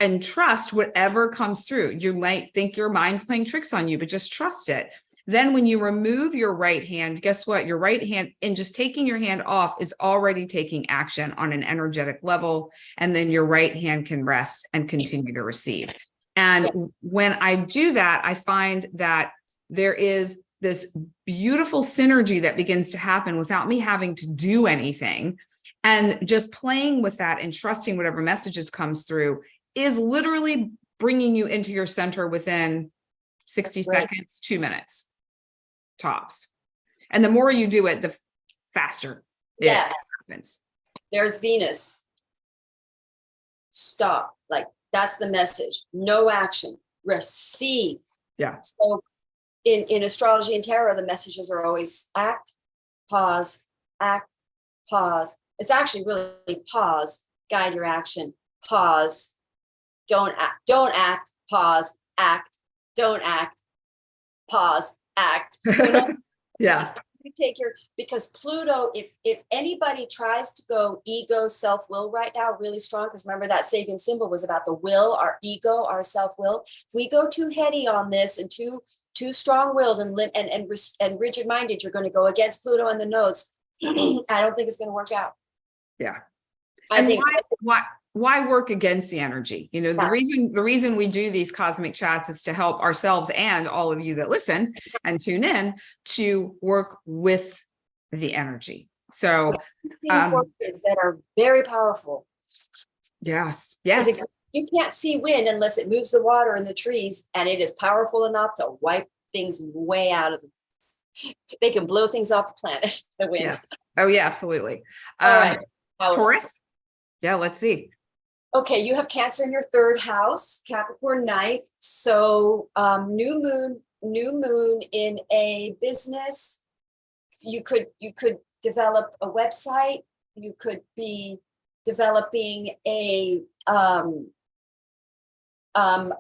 And trust whatever comes through. You might think your mind's playing tricks on you, but just trust it. Then when you remove your right hand, guess what? Your right hand, and just taking your hand off, is already taking action on an energetic level. And then your right hand can rest and continue to receive. And when I do that, I find that there is this beautiful synergy that begins to happen without me having to do anything. And just playing with that and trusting whatever messages comes through is literally bringing you into your center within 60 seconds, 2 minutes. Tops. And the more you do it, the faster it happens. There's Venus. Stop. Like, that's the message. No action. Receive. Yeah. So in astrology and tarot, the messages are always act, pause, act, pause. It's actually really pause, guide your action, pause, don't act, pause, act, don't act, pause, act. So yeah, you take because Pluto, if anybody tries to go ego, self-will right now, really strong, because remember that Sabian symbol was about the will, our ego, our self-will. If we go too heady on this and too strong-willed and rigid-minded, you're going to go against Pluto and the nodes. I don't think it's going to work out. Yeah. I think why work against the energy? The reason we do these cosmic chats is to help ourselves and all of you that listen and tune in to work with the energy. So that are very powerful. Yes. You can't see wind unless it moves the water in the trees, and it is powerful enough to wipe things way out of them. They can blow things off the planet, the wind. Yes. Oh yeah, absolutely. All right. Taurus. Yeah, let's see. Okay, you have Cancer in your 3rd house, Capricorn 9th. So new moon in a business. You could develop a website. You could be developing a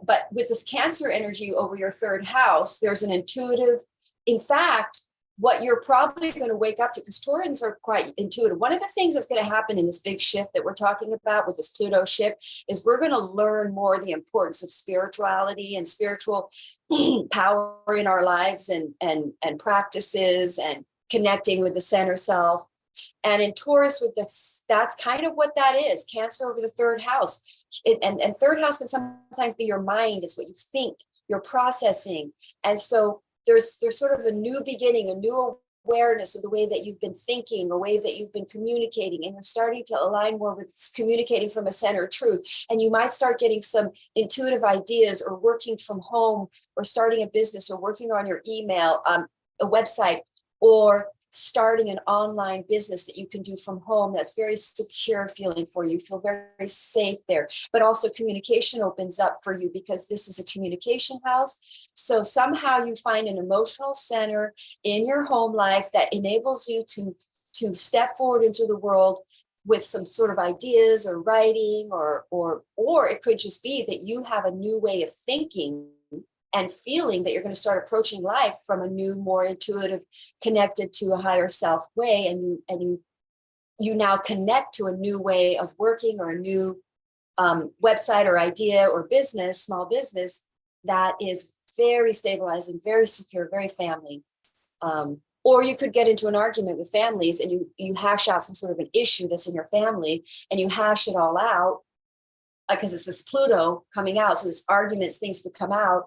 but with this Cancer energy over your 3rd house, there's an intuitive. In fact, what you're probably going to wake up to, because Taurans are quite intuitive. One of the things that's going to happen in this big shift that we're talking about with this Pluto shift is we're going to learn more the importance of spirituality and spiritual power in our lives, and practices, and connecting with the center self. And in Taurus, with this, that's kind of what that is. Cancer over the third house. And third house can sometimes be your mind, is what you think, you're processing. And so there's sort of a new beginning, a new awareness of the way that you've been thinking, a way that you've been communicating, and you're starting to align more with communicating from a center of truth. And you might start getting some intuitive ideas, or working from home, or starting a business, or working on your email, a website, or starting an online business that you can do from home. That's very secure feeling for you. You feel very, very safe there. But also communication opens up for you, because this is a communication house. So somehow you find an emotional center in your home life that enables you to step forward into the world with some sort of ideas, or writing, or it could just be that you have a new way of thinking and feeling, that you're going to start approaching life from a new, more intuitive, connected to a higher self way. And you now connect to a new way of working, or a new website, or idea, or business, small business, that is very stabilizing, very secure, very family. Or you could get into an argument with families, and you hash out some sort of an issue that's in your family, and you hash it all out, because it's this Pluto coming out. So this arguments, things could come out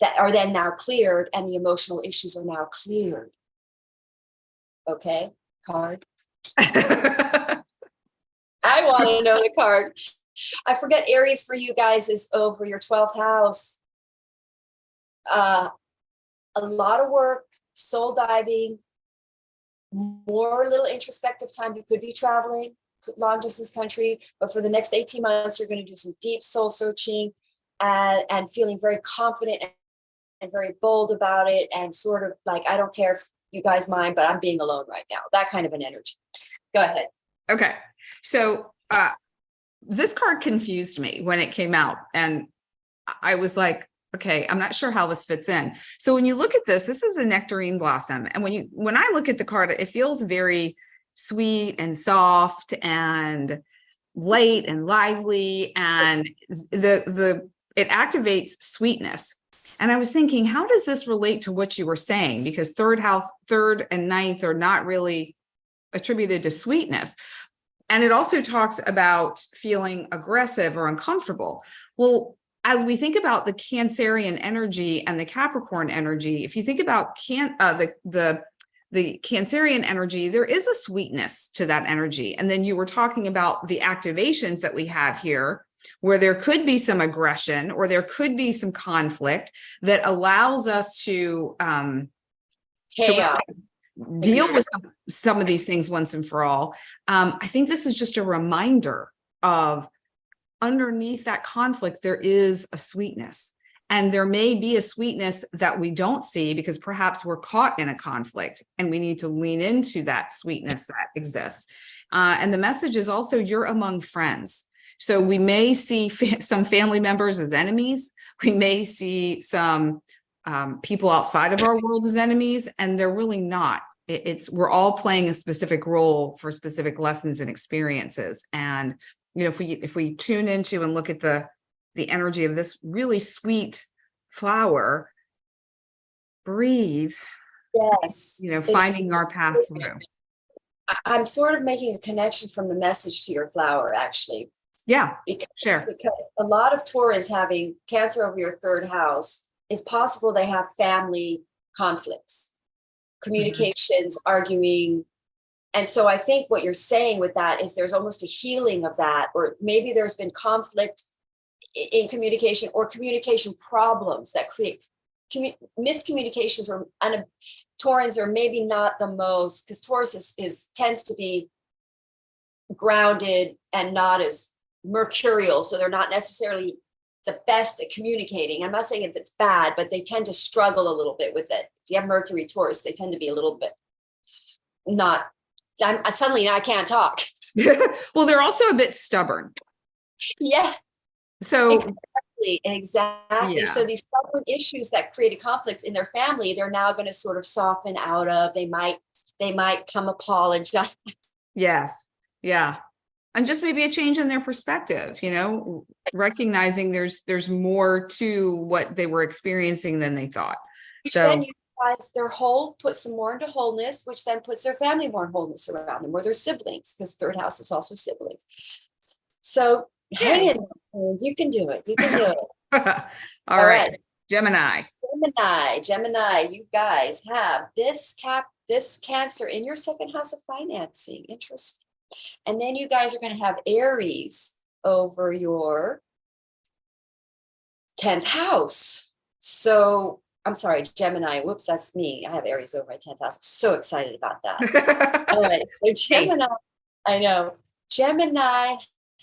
that are then now cleared, and the emotional issues are now cleared. Okay, card. I want to know the card. I forget, Aries for you guys is over your 12th house. A lot of work, soul diving, more little introspective time. You could be traveling long distance country, but for the next 18 months, you're going to do some deep soul searching, and feeling very confident and very bold about it, and sort of like, I don't care if you guys mind, but I'm being alone right now. That kind of an energy. Go ahead. Okay. So this card confused me when it came out, and I was like, okay, I'm not sure how this fits in. So when you look at this is a nectarine blossom. And when I look at the card, it feels very sweet and soft and light and lively, and it activates sweetness. And I was thinking, how does this relate to what you were saying? Because third and ninth are not really attributed to sweetness. And it also talks about feeling aggressive or uncomfortable. Well, as we think about the Cancerian energy and the Capricorn energy, if you think about the Cancerian energy, there is a sweetness to that energy. And then you were talking about the activations that we have here, where there could be some aggression, or there could be some conflict that allows us to deal with some of these things once and for all. I think this is just a reminder of, underneath that conflict, there is a sweetness. And there may be a sweetness that we don't see, because perhaps we're caught in a conflict, and we need to lean into that sweetness that exists. And the message is also, you're among friends. So we may see some family members as enemies. We may see some people outside of our world as enemies, and they're really not. We're all playing a specific role for specific lessons and experiences. And if we tune into and look at the energy of this really sweet flower, breathe. Yes. Finding our path through. I'm sort of making a connection from the message to your flower, actually. Yeah, because a lot of Taurus having Cancer over your third house, it's possible they have family conflicts, communications, arguing. And so I think what you're saying with that is there's almost a healing of that, or maybe there's been conflict in communication, or communication problems that create miscommunications, or Taurans are maybe not the most, because Taurus tends to be grounded and not as mercurial, so they're not necessarily the best at communicating. I'm not saying it's bad, but they tend to struggle a little bit with it. If you have Mercury Taurus, they tend to be a little bit not. Suddenly I can't talk. Well, they're also a bit stubborn. Yeah. So Exactly. Yeah. So these stubborn issues that created conflicts in their family, they're now going to sort of soften out of. They might come apologize. Yes. Yeah. And just maybe a change in their perspective, recognizing there's more to what they were experiencing than they thought. Which So then unifies their whole, puts them more into wholeness, which then puts their family more in wholeness around them, or their siblings, because third house is also siblings. So hang in there, you can do it. You can do it. all right. Gemini. Gemini, you guys have this Cancer in your second house of financing. Interesting. And then you guys are going to have Aries over your 10th house. So I'm sorry, Gemini. Whoops, that's me. I have Aries over my 10th house. I'm so excited about that. All right. So Gemini, I know. Gemini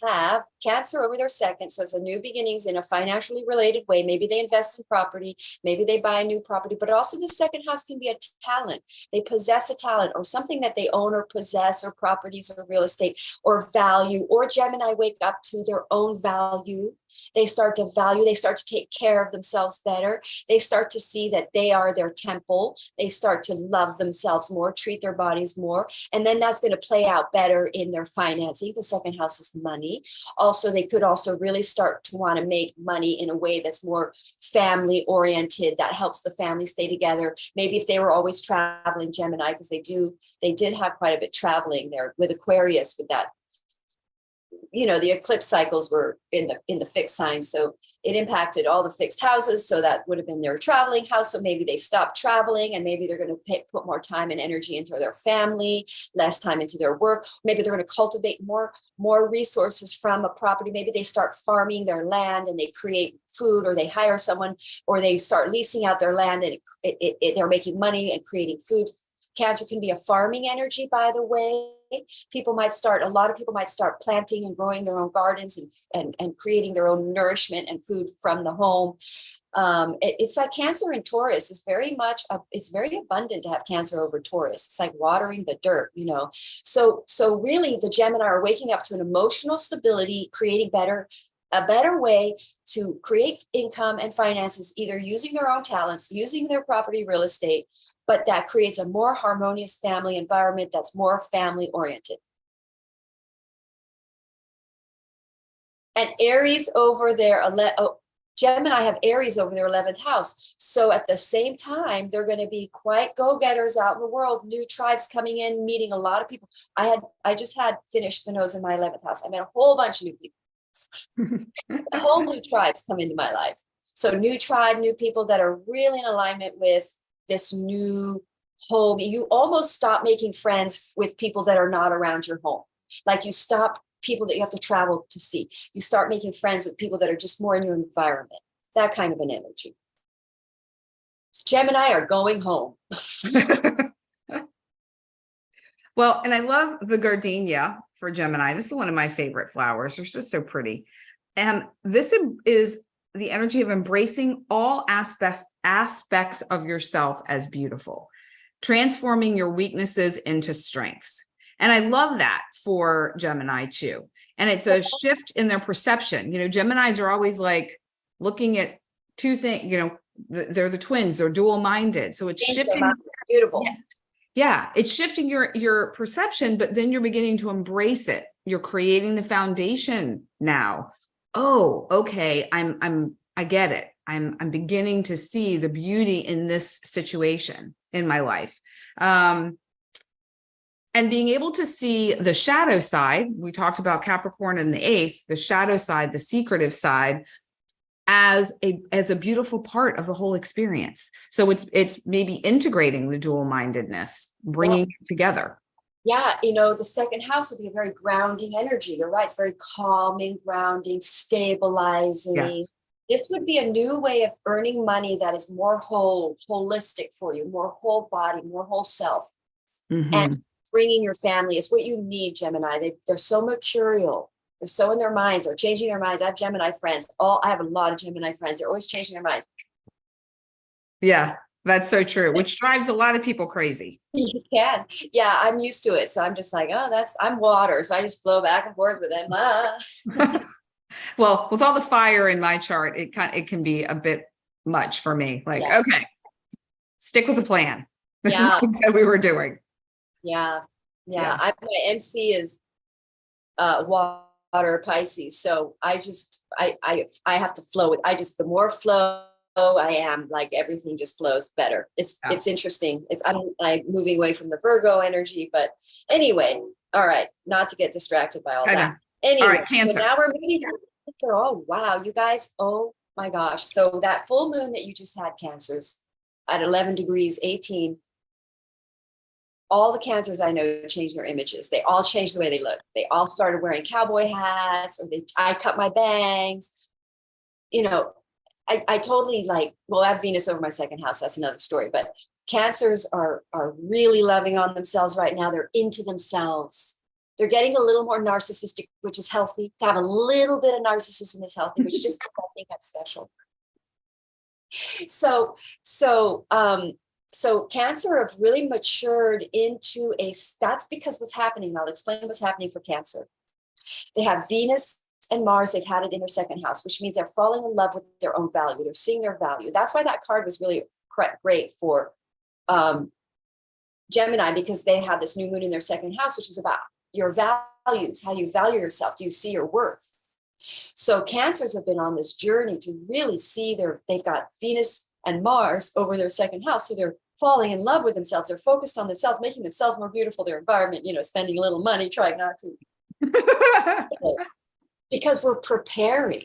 have Cancer over their second. So it's a new beginnings in a financially related way. Maybe they invest in property, maybe they buy a new property, but also the second house can be a talent. They possess a talent or something that they own or possess, or properties or real estate or value, or Gemini wake up to their own value. They start to value, they start to take care of themselves better. They start to see that they are their temple. They start to love themselves more, treat their bodies more. And then that's going to play out better in their financing. The second house is money. Also, they could also really start to want to make money in a way that's more family oriented, that helps the family stay together. Maybe if they were always traveling, Gemini, because they did have quite a bit traveling there with Aquarius, with that, the eclipse cycles were in the fixed signs. So it impacted all the fixed houses. So that would have been their traveling house. So maybe they stopped traveling, and maybe they're going to put more time and energy into their family, less time into their work. Maybe they're going to cultivate more resources from a property. Maybe they start farming their land and they create food, or they hire someone, or they start leasing out their land, and they're making money and creating food. Cancer can be a farming energy, by the way. A lot of people might start planting and growing their own gardens and creating their own nourishment and food from the home. It's like Cancer in Taurus is it's very abundant to have Cancer over Taurus. It's like watering the dirt, So really the Gemini are waking up to an emotional stability, creating a better way to create income and finances, either using their own talents, using their property, real estate, but that creates a more harmonious family environment that's more family oriented. And Aries over their Gemini have Aries over their 11th house. So at the same time, they're going to be quite go-getters out in the world, new tribes coming in, meeting a lot of people. I just had finished the nodes in my 11th house. I met a whole bunch of new people. A whole new tribes come into my life. So new tribe, new people that are really in alignment with this new home. You almost stop making friends with people that are not around your home. Like you stop people that you have to travel to see. You start making friends with people that are just more in your environment. That kind of an energy. Gemini are going home. Well, and I love the gardenia for Gemini. This is one of my favorite flowers. They're just so pretty. And this is the energy of embracing all aspects of yourself as beautiful, transforming your weaknesses into strengths. And I love that for Gemini too. And it's a shift in their perception. Geminis are always like looking at two things, they're the twins, they're dual minded. So it's shifting. Beautiful. Yeah. It's shifting your perception, but then you're beginning to embrace it. You're creating the foundation now. Oh, okay. I get it. I'm beginning to see the beauty in this situation in my life. And being able to see the shadow side, we talked about Capricorn in the 8th, the shadow side, the secretive side, as a beautiful part of the whole experience. So it's maybe integrating the dual mindedness, bringing it together. Yeah, the second house would be a very grounding energy. You're right. It's very calming, grounding, stabilizing. Yes. This would be a new way of earning money that is more holistic for you, more whole body, more whole self. Mm-hmm. And bringing your family is what you need, Gemini. They're so mercurial. They're so in their minds. They're changing their minds. I have Gemini friends. I have a lot of Gemini friends. They're always changing their minds. Yeah, that's so true, which drives a lot of people crazy. You can. Yeah, I'm used to it. So I'm just like, I'm water. So I just flow back and forth with them. Well, with all the fire in my chart, it can be a bit much for me. Like, Yeah. okay, stick with the plan. This is Yeah. what we said we were doing. Yeah. Yeah. My MC is water Pisces. So I have to flow with, the more flow I am, like everything just flows better. It's interesting. I'm like moving away from the Virgo energy, but anyway, all right, not to get distracted by all I that. know. Anyway, All right, Cancer. so now we're moving on. Cancer. Oh, wow, you guys. Oh my gosh. So that full moon that you just had, Cancers, at 11 degrees, 18, all the Cancers I know changed their images. They all changed the way they look. They all started wearing cowboy hats, or I cut my bangs. You know, I totally like, well, I have Venus over my second house. That's another story. But Cancers are really loving on themselves right now. They're into themselves. They're getting a little more narcissistic, which is healthy. To have a little bit of narcissism is healthy, which just I think I'm special. So Cancer have really matured into that's because what's happening. I'll explain what's happening for Cancer. They have Venus and Mars, they've had it in their second house, which means they're falling in love with their own value. They're seeing their value. That's why that card was really great for Gemini, because they have this new moon in their second house, which is about your values, how you value yourself. Do you see your worth? So Cancers have been on this journey to really see they've got Venus and Mars over their second house. So they're falling in love with themselves. They're focused on themselves, making themselves more beautiful, their environment, spending a little money, trying not to. Because we're preparing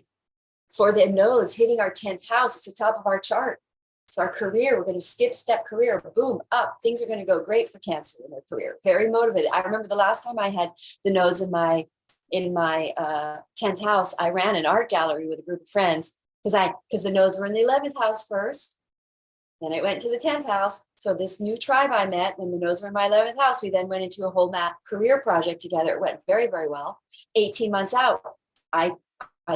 for the nodes hitting our 10th house. It's the top of our chart. It's our career. We're going to skip step career, boom, up. Things are going to go great for Cancer in their career. Very motivated. I remember the last time I had the nodes in my 10th house, I ran an art gallery with a group of friends because the nodes were in the 11th house first. Then I went to the 10th house. So this new tribe I met when the nodes were in my 11th house, we then went into a whole career project together. It went very, very well. 18 months out, I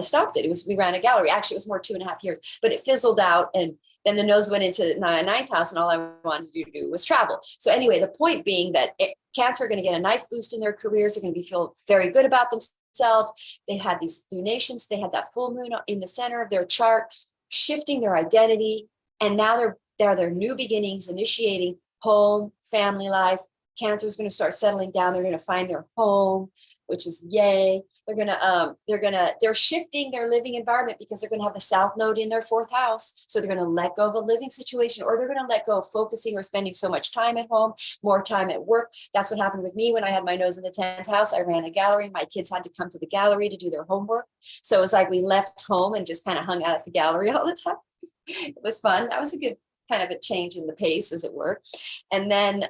stopped it. We ran a gallery. Actually, it was more 2.5 years, but it fizzled out. And then the nodes went into my 9th house, and all I wanted to do was travel. So anyway, the point being that Cancer are going to get a nice boost in their careers. They're going to feel very good about themselves. They had these lunations. They had that full moon in the center of their chart, shifting their identity. And now they're their new beginnings, initiating home, family life. Cancer is going to start settling down. They're going to find their home, which is yay. They're shifting their living environment because they're going to have the South Node in their 4th house. So they're going to let go of a living situation, or they're going to let go of focusing or spending so much time at home, more time at work. That's what happened with me when I had my nose in the 10th house. I ran a gallery. My kids had to come to the gallery to do their homework. So it was like we left home and just kind of hung out at the gallery all the time. It was fun. That was a good kind of a change in the pace, as it were. And then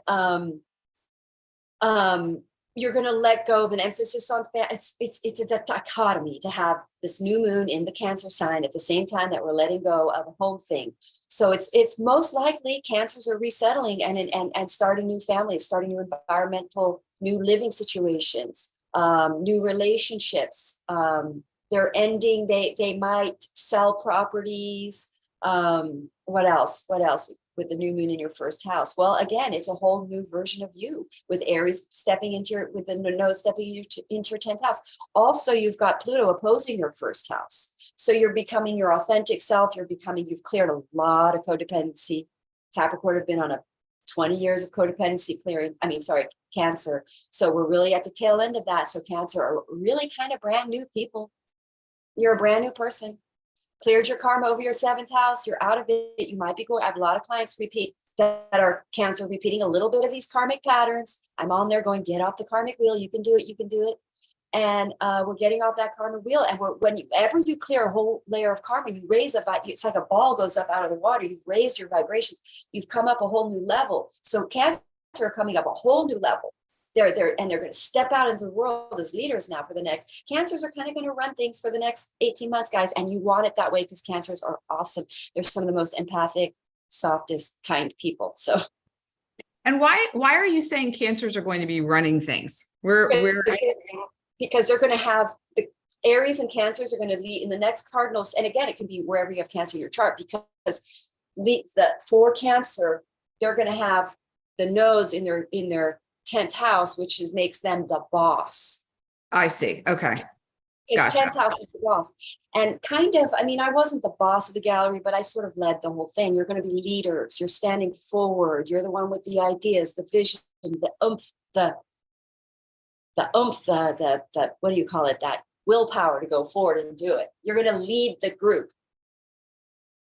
you're going to let go of an emphasis on it's a dichotomy to have this new moon in the Cancer sign at the same time that we're letting go of a home thing. So it's most likely Cancers are resettling and starting new families, starting new environmental, new living situations, new relationships. They're ending. They might sell properties. What else? With the new moon in your 1st house? Well, again, it's a whole new version of you, with Aries stepping with the node stepping into your 10th house. Also, you've got Pluto opposing your 1st house. So you're becoming your authentic self. You've cleared a lot of codependency. Capricorn have been on 20 years of codependency clearing. Cancer. So we're really at the tail end of that. So Cancer are really kind of brand new people. You're a brand new person. Cleared your karma over your 7th house. You're out of it. You might be going. I have a lot of clients that are Cancer repeating a little bit of these karmic patterns. I'm on there going, get off the karmic wheel. You can do it. You can do it. And we're getting off that karma wheel. And whenever you clear a whole layer of karma, you raise it's like a ball goes up out of the water. You've raised your vibrations. You've come up a whole new level. So Cancer are coming up a whole new level. They're going to step out into the world as leaders now for the next. Cancers are kind of going to run things for the next 18 months, guys. And you want it that way because Cancers are awesome. They're some of the most empathic, softest, kind people. So. And why are you saying Cancers are going to be running things? Because they're going to have the Aries and Cancers are going to lead in the next cardinals. And again, it can be wherever you have Cancer in your chart, because for Cancer, they're going to have the nodes in their 10th house, which makes them the boss. I see. Okay. His Gotcha. 10th house is the boss. And kind of, I mean, I wasn't the boss of the gallery, but I sort of led the whole thing. You're going to be leaders. You're standing forward. You're the one with the ideas, the vision, the oomph, the what do you call it? That willpower to go forward and do it. You're going to lead the group.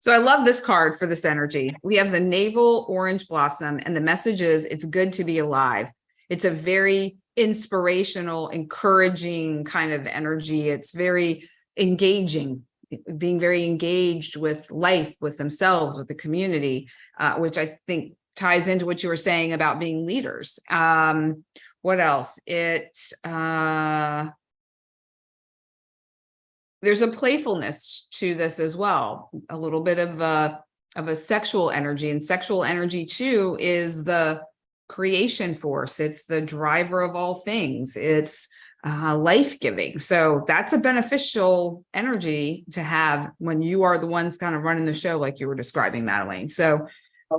So I love this card for this energy. We have the navel orange blossom, and the message is it's good to be alive. It's a very inspirational, encouraging kind of energy. It's very engaging, being very engaged with life, with themselves, with the community, which I think ties into what you were saying about being leaders. What else? There's a playfulness to this as well, a little bit of a sexual energy, and sexual energy too is the creation force. It's the driver of all things. It's life-giving. So that's a beneficial energy to have when you are the ones kind of running the show, like you were describing, Madelaine. So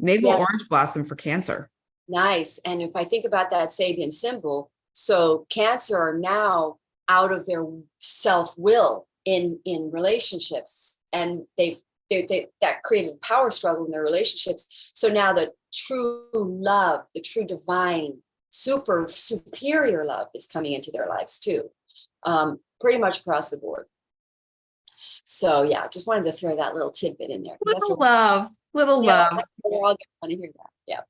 navel orange blossom for Cancer. Nice. And if I think about that Sabian symbol, so Cancer are now out of their self-will in relationships, and that created a power struggle in their relationships. So now the true love, the true divine, superior love is coming into their lives too, pretty much across the board. So yeah, just wanted to throw that little tidbit in there. Little love. We're all gonna want to hear that. Yeah.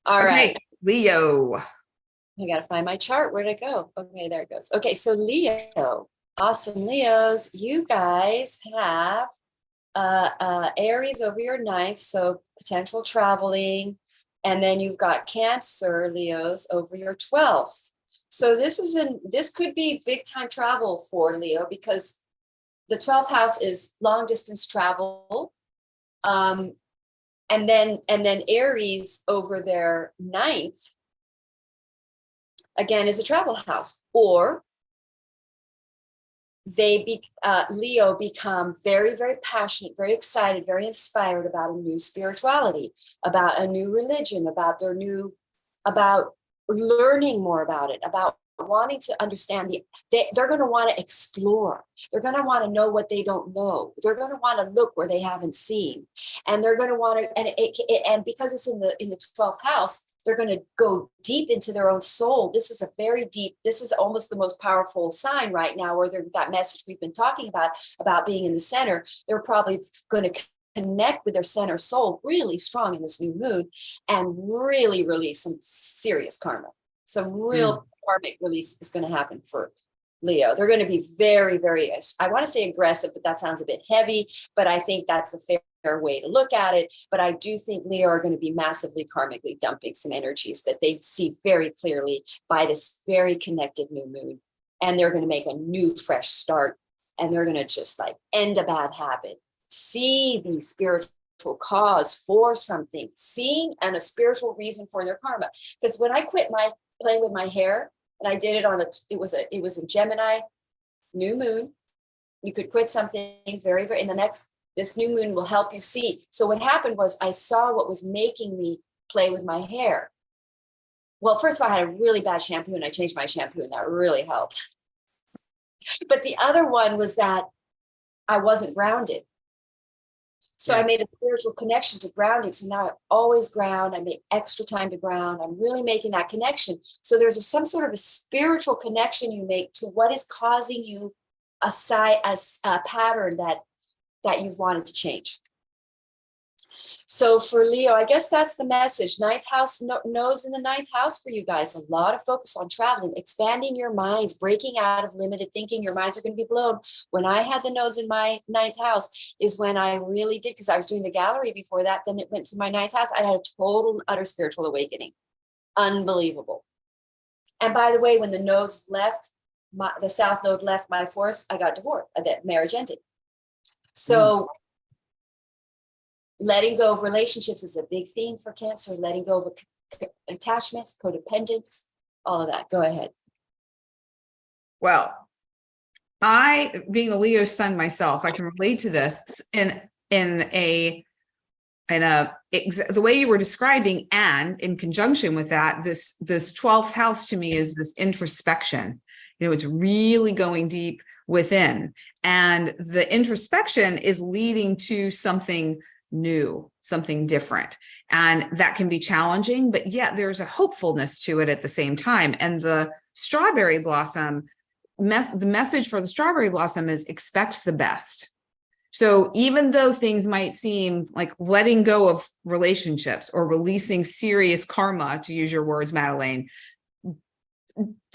All right. Leo. I got to find my chart. Where'd it go? Okay, there it goes. Okay, so Leo, awesome Leos, you guys have Aries over your 9th, so potential traveling. And then you've got Cancer, Leos, over your 12th. So this could be big time travel for Leo, because the 12th house is long distance travel. And then Aries over their 9th, again, is a travel house, or Leo become very, very passionate, very excited, very inspired about a new spirituality, about a new religion, about learning more about it, about wanting to understand they're going to want to explore. They're going to want to know what they don't know. They're going to want to look where they haven't seen, and they're going to want to, and because it's in the 12th house, they're going to go deep into their own soul. This is almost the most powerful sign right now, where that message we've been talking about being in the center. They're probably going to connect with their center soul really strong in this new moon, and really release some serious karma. Some real karmic release is going to happen for Leo. They're going to be very, very, I want to say aggressive, but that sounds a bit heavy, but I think that's a fair way to look at it. But I do think Leo are going to be massively karmically dumping some energies that they see very clearly by this very connected new moon. And they're going to make a new fresh start, and they're going to just like end a bad habit, see the spiritual cause for something, seeing and a spiritual reason for their karma. Because when I quit playing with my hair, and I did it it was a Gemini new moon. You could quit something very, very, this new moon will help you see. So what happened was I saw what was making me play with my hair. Well, first of all, I had a really bad shampoo, and I changed my shampoo, and that really helped. But the other one was that I wasn't grounded. So I made a spiritual connection to grounding. So now I always ground. I make extra time to ground. I'm really making that connection. So there's some sort of a spiritual connection you make to what is causing you a pattern that you've wanted to change. So for Leo, I guess that's the message. 9th house, nodes in the 9th house for you guys. A lot of focus on traveling, expanding your minds, breaking out of limited thinking. Your minds are going to be blown. When I had the nodes in my 9th house is when I really did, because I was doing the gallery before that. Then it went to my 9th house. I had a total, utter spiritual awakening. Unbelievable. And by the way, when the nodes left, the South node left my force, I got divorced. That marriage ended. So letting go of relationships is a big theme for Cancer. Letting go of attachments, codependence, all of that. Go ahead. Well, being a Leo sun myself, I can relate to this in the way you were describing, and in conjunction with that, this 12th house to me is this introspection. It's really going deep, within. And the introspection is leading to something new, something different. And that can be challenging, but yet there's a hopefulness to it at the same time. And the strawberry blossom, the message for the strawberry blossom is expect the best. So even though things might seem like letting go of relationships or releasing serious karma, to use your words, Madelaine,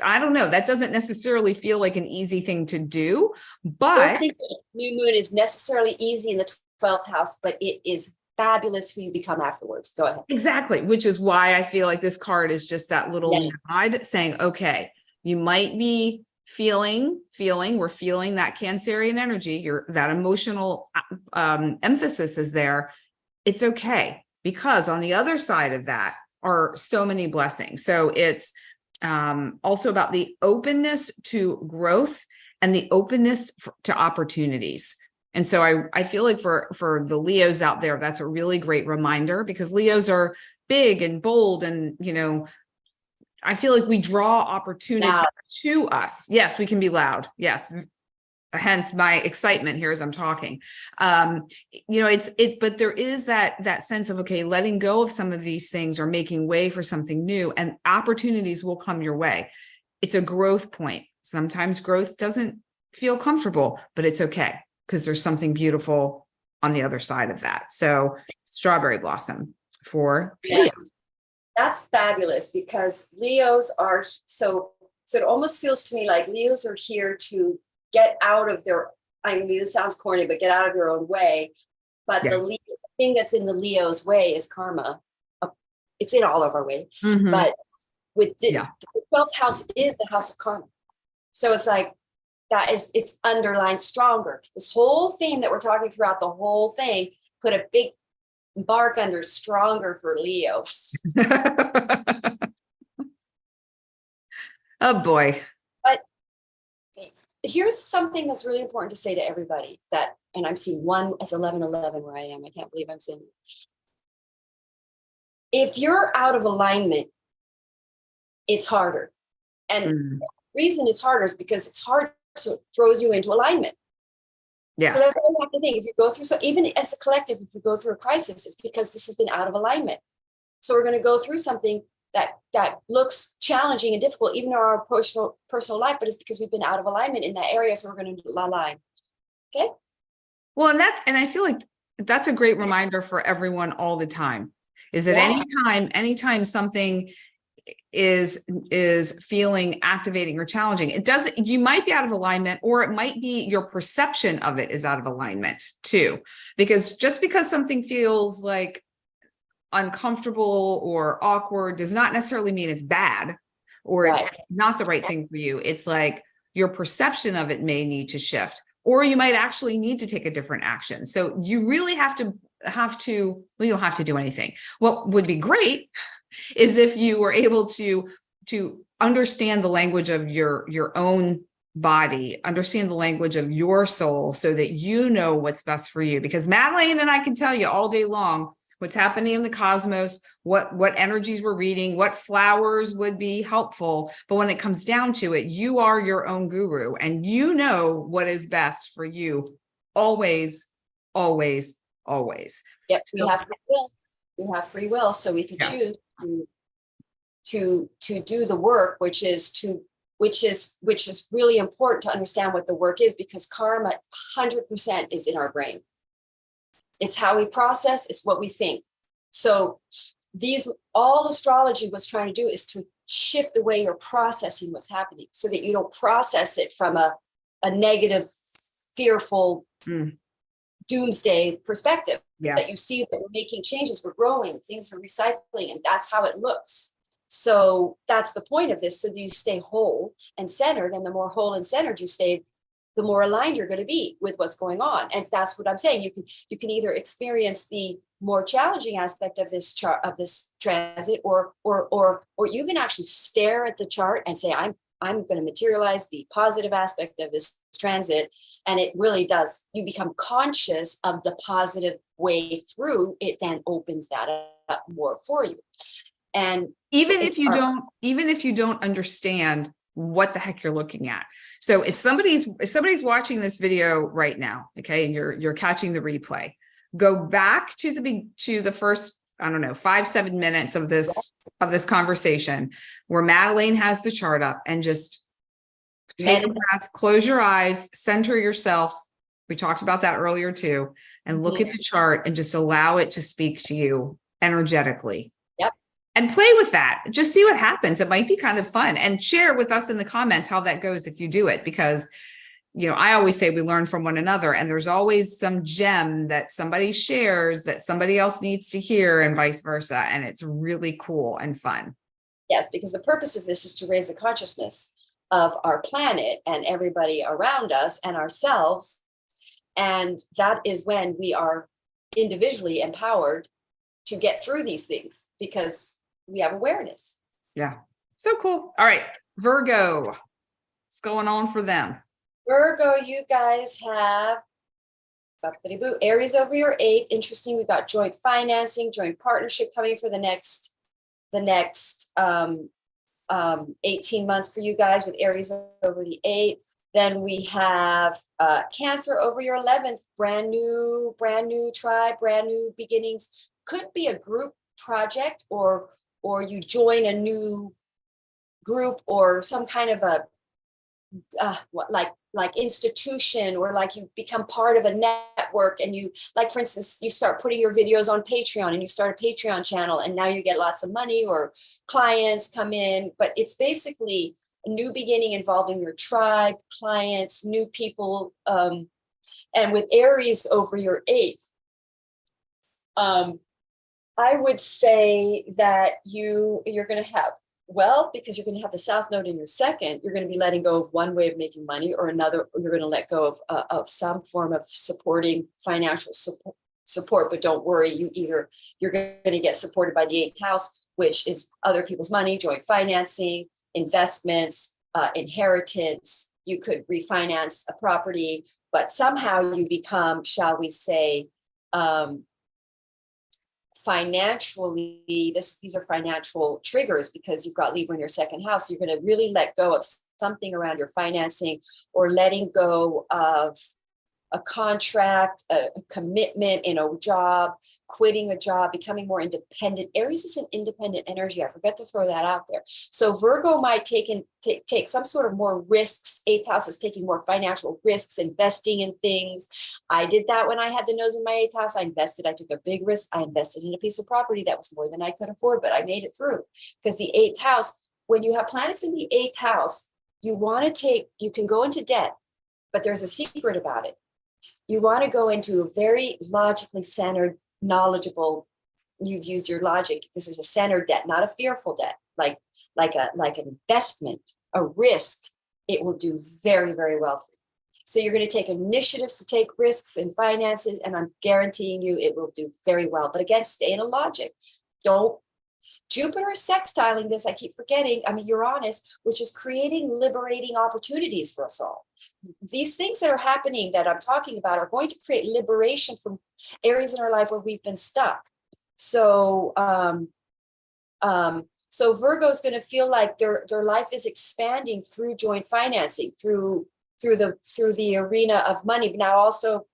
I don't know, that doesn't necessarily feel like an easy thing to do, but I don't think the new moon is necessarily easy in the 12th house, but it is fabulous who you become afterwards. Go ahead. exactly, which is why I feel like this card is just that little nod saying, okay, you might be we're feeling that Cancerian energy, that emotional emphasis is there. It's okay, because on the other side of that are so many blessings. So it's also about the openness to growth and the openness to opportunities. And so I feel like for the Leos out there, that's a really great reminder, because Leos are big and bold, and, you know, I feel like we draw opportunities to us. Yes, we can be loud. Yes. Hence my excitement here as I'm talking. You know, but there is that sense of, okay, letting go of some of these things or making way for something new, and opportunities will come your way. It's a growth point. Sometimes growth doesn't feel comfortable, but it's okay, because there's something beautiful on the other side of that. So strawberry blossom for Leo. That's fabulous, because Leos are so it almost feels to me like Leos are here to get out of their, I mean, this sounds corny, but get out of your own way. But the thing that's in the Leo's way is karma. It's in all of our way. But with the 12th house is the house of karma. So it's like, it's underlined stronger. This whole theme that we're talking throughout the whole thing, put a big bark under stronger for Leo. Oh boy. But here's something that's really important to say to everybody, that, and I'm seeing one as 1111 where I am. I can't believe I'm saying this. If you're out of alignment, it's harder. And the reason it's harder is because it's hard, so it throws you into alignment. Yeah. So that's what you have to think. If you go through, so even as a collective, if we go through a crisis, it's because this has been out of alignment. So we're going to go through something that looks challenging and difficult, even in our personal life, but it's because we've been out of alignment in that area. So we're going to align. Okay. Well, and I feel like that's a great reminder for everyone all the time, is that anytime something is feeling activating or challenging, you might be out of alignment, or it might be your perception of it is out of alignment too. Because just because something feels like uncomfortable or awkward does not necessarily mean it's bad, or it's not the right thing for you. It's like your perception of it may need to shift, or you might actually need to take a different action. So you really have to, well, you don't have to do anything. What would be great is if you were able to understand the language of your own body, understand the language of your soul, so that you know what's best for you. Because Madelaine and I can tell you all day long what's happening in the cosmos, what energies we're reading, what flowers would be helpful. But when it comes down to it, you are your own guru, and you know what is best for you. Always, always, always. Yep. So, we have free will. We have free will, so we can choose to do the work, which is really important to understand what the work is, because karma 100% is in our brain. It's how we process, it's what we think. So all astrology was trying to do is to shift the way you're processing what's happening, so that you don't process it from a negative, fearful, doomsday perspective. That you see that we're making changes, we're growing, things are recycling, and that's how it looks. So that's the point of this, so that you stay whole and centered, and the more whole and centered you stay, the more aligned you're going to be with what's going on. And that's what I'm saying. You can either experience the more challenging aspect of this chart, of this transit, or you can actually stare at the chart and say, I'm going to materialize the positive aspect of this transit. And it really does. You become conscious of the positive way through it, then opens that up more for you. And even if you don't understand what the heck you're looking at. So if somebody's watching this video right now, okay, and you're catching the replay, go back to the first, I don't know, 5-7 minutes of this conversation where Madelaine has the chart up, and just take a breath, close your eyes, center yourself. We talked about that earlier too, and look at the chart and just allow it to speak to you energetically. Yep. And play with that. Just see what happens. It might be kind of fun, and share with us in the comments how that goes if you do it, because I always say we learn from one another, and there's always some gem that somebody shares that somebody else needs to hear, and vice versa. And it's really cool and fun. Yes, because the purpose of this is to raise the consciousness of our planet and everybody around us and ourselves. And that is when we are individually empowered to get through these things, because we have awareness. Yeah. So cool. All right. Virgo, what's going on for them? Virgo, you guys have Aries over your 8th. Interesting. We got joint financing, joint partnership coming for the next 18 months for you guys, with Aries over the 8th. Then we have Cancer over your 11th, brand new tribe, brand new beginnings. Could be a group project, or you join a new group, or some kind of a like institution, or like you become part of a network, and you, like, for instance, you start putting your videos on Patreon, and you start a Patreon channel, and now you get lots of money, or clients come in. But it's basically a new beginning involving your tribe, clients, new people. And with Aries over your 8th, I would say that you're going to have wealth, because you're going to have the South Node in your 2nd. You're going to be letting go of one way of making money, or another. You're going to let go of some form of supporting financial support. But don't worry, you're going to get supported by the 8th house, which is other people's money, joint financing, investments, inheritance. You could refinance a property, but somehow you become, shall we say, financially, these are financial triggers, because you've got Libra in your 2nd house. You're going to really let go of something around your financing, or letting go of a contract, a commitment in a job, quitting a job, becoming more independent. Aries is an independent energy. I forgot to throw that out there. So Virgo might take some sort of more risks. 8th house is taking more financial risks, investing in things. I did that when I had the nose in my 8th house. I took a big risk. I invested in a piece of property that was more than I could afford, but I made it through. Because the 8th house, when you have planets in the 8th house, you can go into debt, but there's a secret about it. You want to go into a very logically centered, knowledgeable, you've used your logic. This is a centered debt, not a fearful debt, like an investment, a risk. It will do very, very well for you. So you're going to take initiatives to take risks in finances, and I'm guaranteeing you it will do very well. But again, stay in a logic. Jupiter is sextiling this, I keep forgetting, Uranus, which is creating liberating opportunities for us all. These things that are happening that I'm talking about are going to create liberation from areas in our life where we've been stuck. So Virgo is going to feel like their life is expanding through joint financing, through the arena of money. But now also,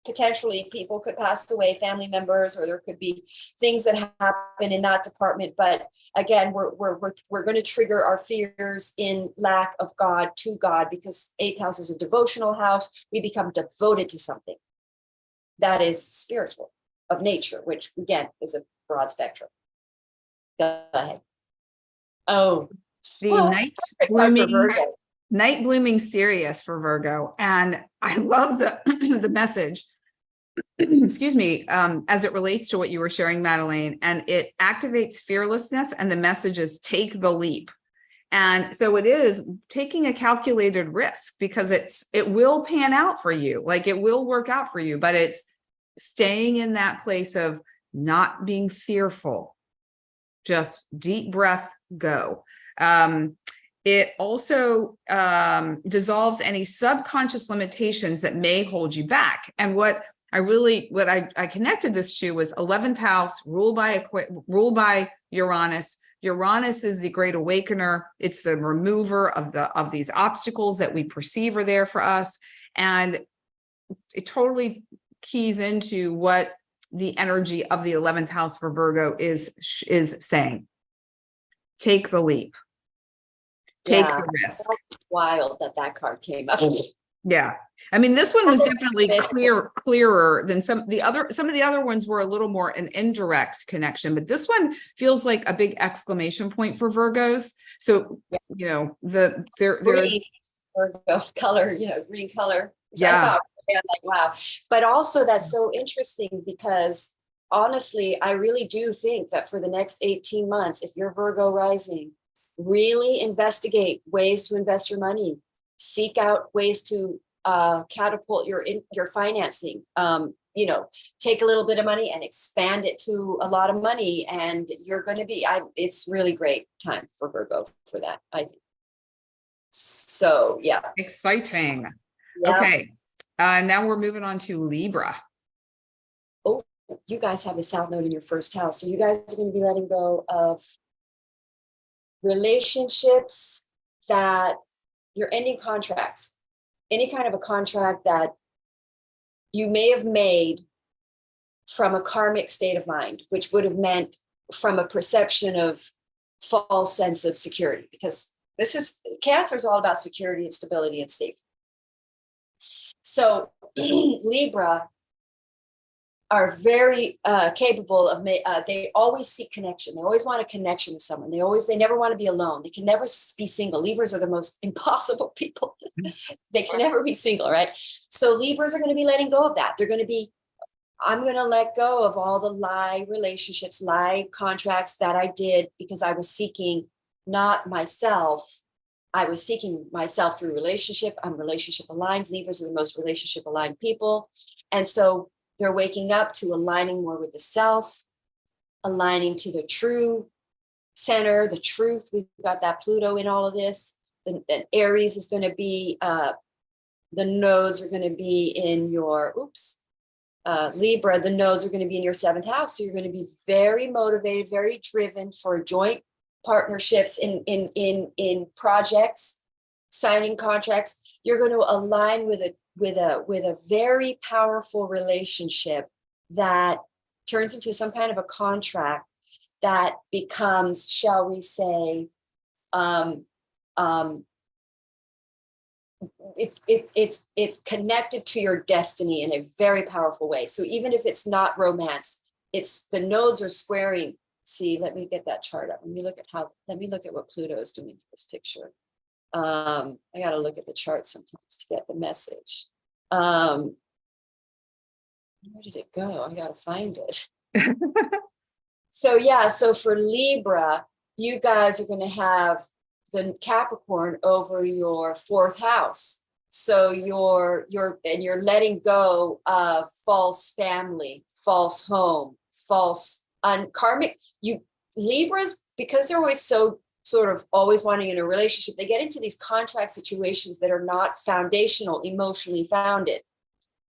potentially people could pass away, family members, or there could be things that happen in that department. But again, we're going to trigger our fears in lack of God to God, because 8th house is a devotional house. We become devoted to something that is spiritual, of nature, which again is a broad spectrum. Go ahead. Oh, night blooming Sirius for Virgo. And I love the message, excuse me, as it relates to what you were sharing, Madelaine, and it activates fearlessness. And the message is take the leap. And so it is taking a calculated risk, because it will pan out for you. Like, it will work out for you, but it's staying in that place of not being fearful. Just deep breath, go. It also dissolves any subconscious limitations that may hold you back. And what I connected this to was 11th house, ruled by Uranus, Uranus is the great awakener. It's the remover of these obstacles that we perceive are there for us. And it totally keys into what the energy of the 11th house for Virgo is saying. Take the leap. Take the risk. Wild that card came up. Yeah. I mean, this one was definitely clearer than some of the other ones were a little more an indirect connection, but this one feels like a big exclamation point for Virgos. So, you know, Green Virgo color, green color. Yeah. I thought, I'm like, wow. But also that's so interesting because honestly, I really do think that for the next 18 months, if you're Virgo rising, really investigate ways to invest your money. Seek out ways to catapult your financing. Take a little bit of money and expand it to a lot of money, and you're going to be. It's really great time for Virgo for that, I think. So yeah, exciting. Yeah. Okay, now we're moving on to Libra. Oh, you guys have the South Node in your first house, so you guys are going to be letting go of relationships that. You're ending contracts, any kind of a contract that you may have made from a karmic state of mind, which would have meant from a perception of false sense of security, because Cancer is all about security and stability and safety. So Libra are very capable of, they always seek connection. They always want a connection with someone. They never want to be alone. They can never be single. Libras are the most impossible people. They can never be single, right? So Libras are going to be letting go of that. They're going to be, I'm going to let go of all the lie relationships, lie contracts that I did because I was seeking not myself. I was seeking myself through relationship. I'm relationship aligned. Libras are the most relationship aligned people. And so they're waking up to aligning more with the self, aligning to the true center, the truth. We've got that Pluto in all of this. The Aries is going to be, the nodes are going to be in your, Libra, the nodes are going to be in your 7th house. So you're going to be very motivated, very driven for joint partnerships in projects, signing contracts. You're going to align with a very powerful relationship that turns into some kind of a contract that becomes, shall we say, it's connected to your destiny in a very powerful way. So even if it's not romance, it's the nodes are squaring. See, let me get that chart up. Let me look at what Pluto is doing to this picture. I got to look at the chart sometimes to get the message. Where did it go? I got to find it. So for Libra, you guys are going to have the Capricorn over your 4th house. So you're letting go of false family, false home, false karmic. Libras, because they're always so sort of always wanting in a relationship, they get into these contract situations that are not foundational, emotionally founded,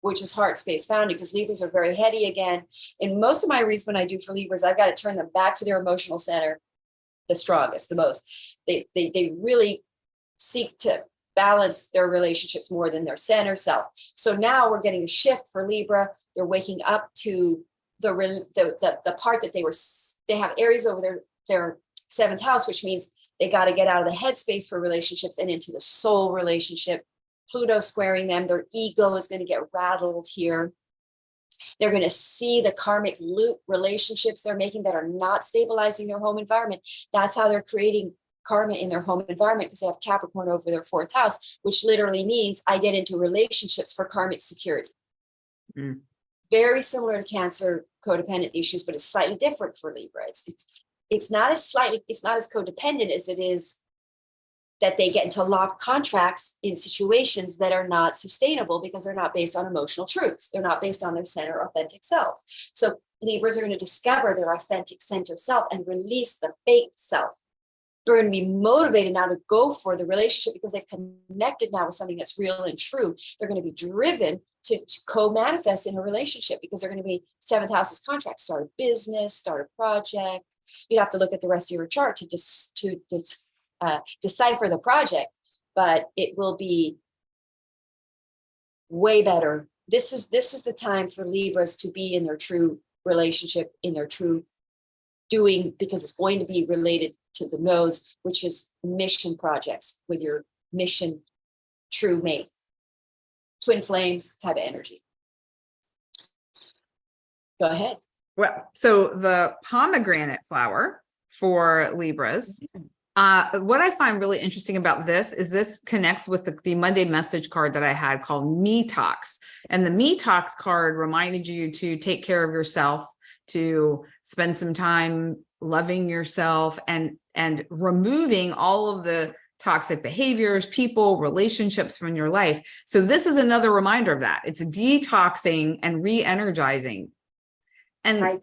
which is heart space founded, because Libras are very heady again. And most of my reads when I do for Libras, I've got to turn them back to their emotional center, the strongest, the most. They really seek to balance their relationships more than their center self. So now we're getting a shift for Libra. They're waking up to the part that they have Aries over their 7th house, which means they got to get out of the headspace for relationships and into the soul relationship. Pluto squaring them. Their ego is going to get rattled here. They're going to see the karmic loop relationships they're making that are not stabilizing their home environment. That's how they're creating karma in their home environment, because they have Capricorn over their 4th house, which literally means I get into relationships for karmic security. Mm. Very similar to Cancer codependent issues, but it's slightly different for Libra. It's not as codependent as it is that they get into locked contracts in situations that are not sustainable because they're not based on emotional truths. They're not based on their center authentic selves. So Libras are going to discover their authentic center self and release the fake self. They're going to be motivated now to go for the relationship because they've connected now with something that's real and true. They're going to be driven to co-manifest in a relationship because they're going to be seventh house's contract, start a business, start a project. You'd have to look at the rest of your chart to decipher the project, but it will be way better. This is the time for Libras to be in their true relationship, in their true doing, because it's going to be related to the nodes, which is mission projects with your mission true mate, twin flames type of energy. Go ahead. Well, so the pomegranate flower for Libras, what I find really interesting about this is this connects with the Monday message card that I had called Me Talks. And the Me Talks card reminded you to take care of yourself, to spend some time loving yourself and removing all of the toxic behaviors, people, relationships from your life. So this is another reminder of that. It's detoxing and re-energizing. And my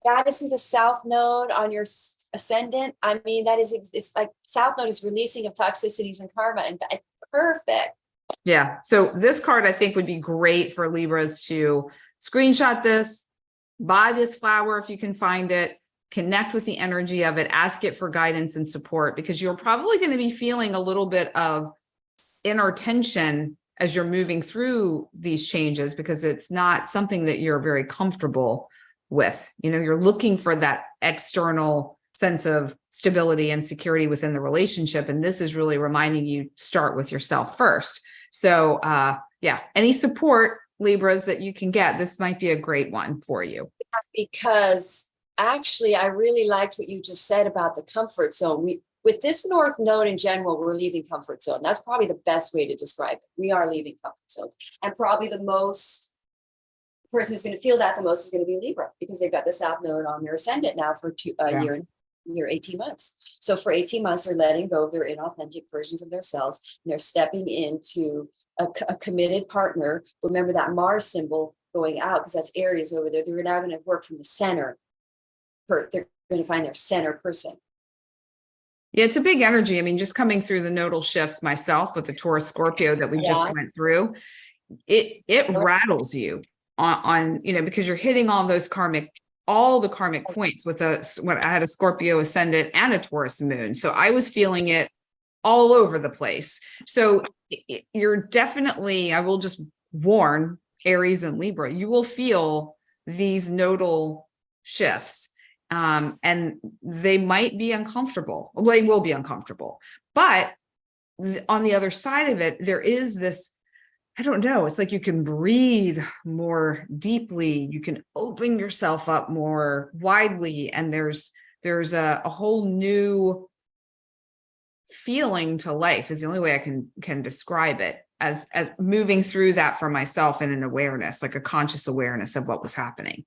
God, isn't the South Node on your ascendant? I mean, that is, it's like South Node is releasing of toxicities and karma, and perfect. Yeah. So this card, I think, would be great for Libras to screenshot this, buy this flower if you can find it, connect with the energy of it, ask it for guidance and support, because you're probably going to be feeling a little bit of inner tension as you're moving through these changes, because it's not something that you're very comfortable with. You know, you're looking for that external sense of stability and security within the relationship. And this is really reminding you start with yourself first. So yeah, any support, Libras, that you can get, this might be a great one for you. Because actually, I really liked what you just said about the comfort zone. With this North Node in general, we're leaving comfort zone. That's probably the best way to describe it. We are leaving comfort zones. And probably the person who's going to feel that the most is going to be Libra, because they've got the South Node on their ascendant now for year 18 months. So for 18 months, they're letting go of their inauthentic versions of themselves, and they're stepping into a committed partner. Remember that Mars symbol going out, because that's Aries over there. They're now going to work from the center. They're going to find their center person. Yeah, it's a big energy. I mean, just coming through the nodal shifts myself with the Taurus Scorpio that we just went through, it rattles you on, you know, because you're hitting all those all the karmic points with when I had a Scorpio ascendant and a Taurus moon. So I was feeling it all over the place. So you're definitely, I will just warn Aries and Libra, you will feel these nodal shifts. And they might be uncomfortable. Well, they will be uncomfortable. But on the other side of it, there is this, I don't know, it's like you can breathe more deeply. You can open yourself up more widely. And there's a whole new feeling to life, is the only way I can describe it, as moving through that for myself in an awareness, like a conscious awareness of what was happening.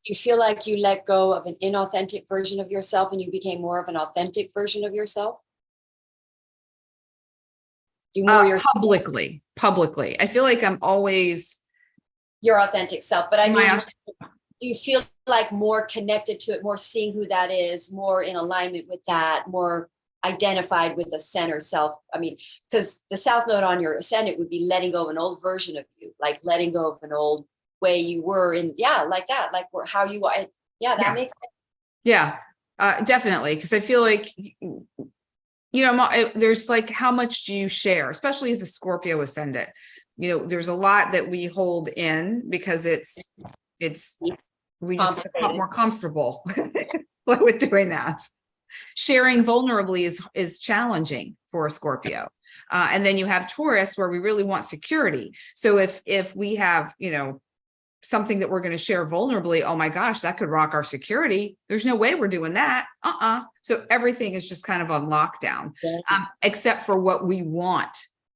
You feel like you let go of an inauthentic version of yourself and you became more of an authentic version of yourself? Publicly. I feel like I'm always your authentic self, but I mean, do you feel like more connected to it, more seeing who that is, more in alignment with that, more identified with the center self? I mean, because the South Node on your ascendant would be letting go of an old version of you, like letting go of an old way you were in, like that, like how you are. That makes sense. Yeah, definitely. Because I feel like, you know, there's like, how much do you share, especially as a Scorpio ascendant? You know, there's a lot that we hold in because we just get more comfortable with doing that. Sharing vulnerably is challenging for a Scorpio. And then you have Taurus, where we really want security. So if we have, you know, something that we're going to share vulnerably, oh my gosh, that could rock our security. There's no way we're doing that. So everything is just kind of on lockdown, except for what we want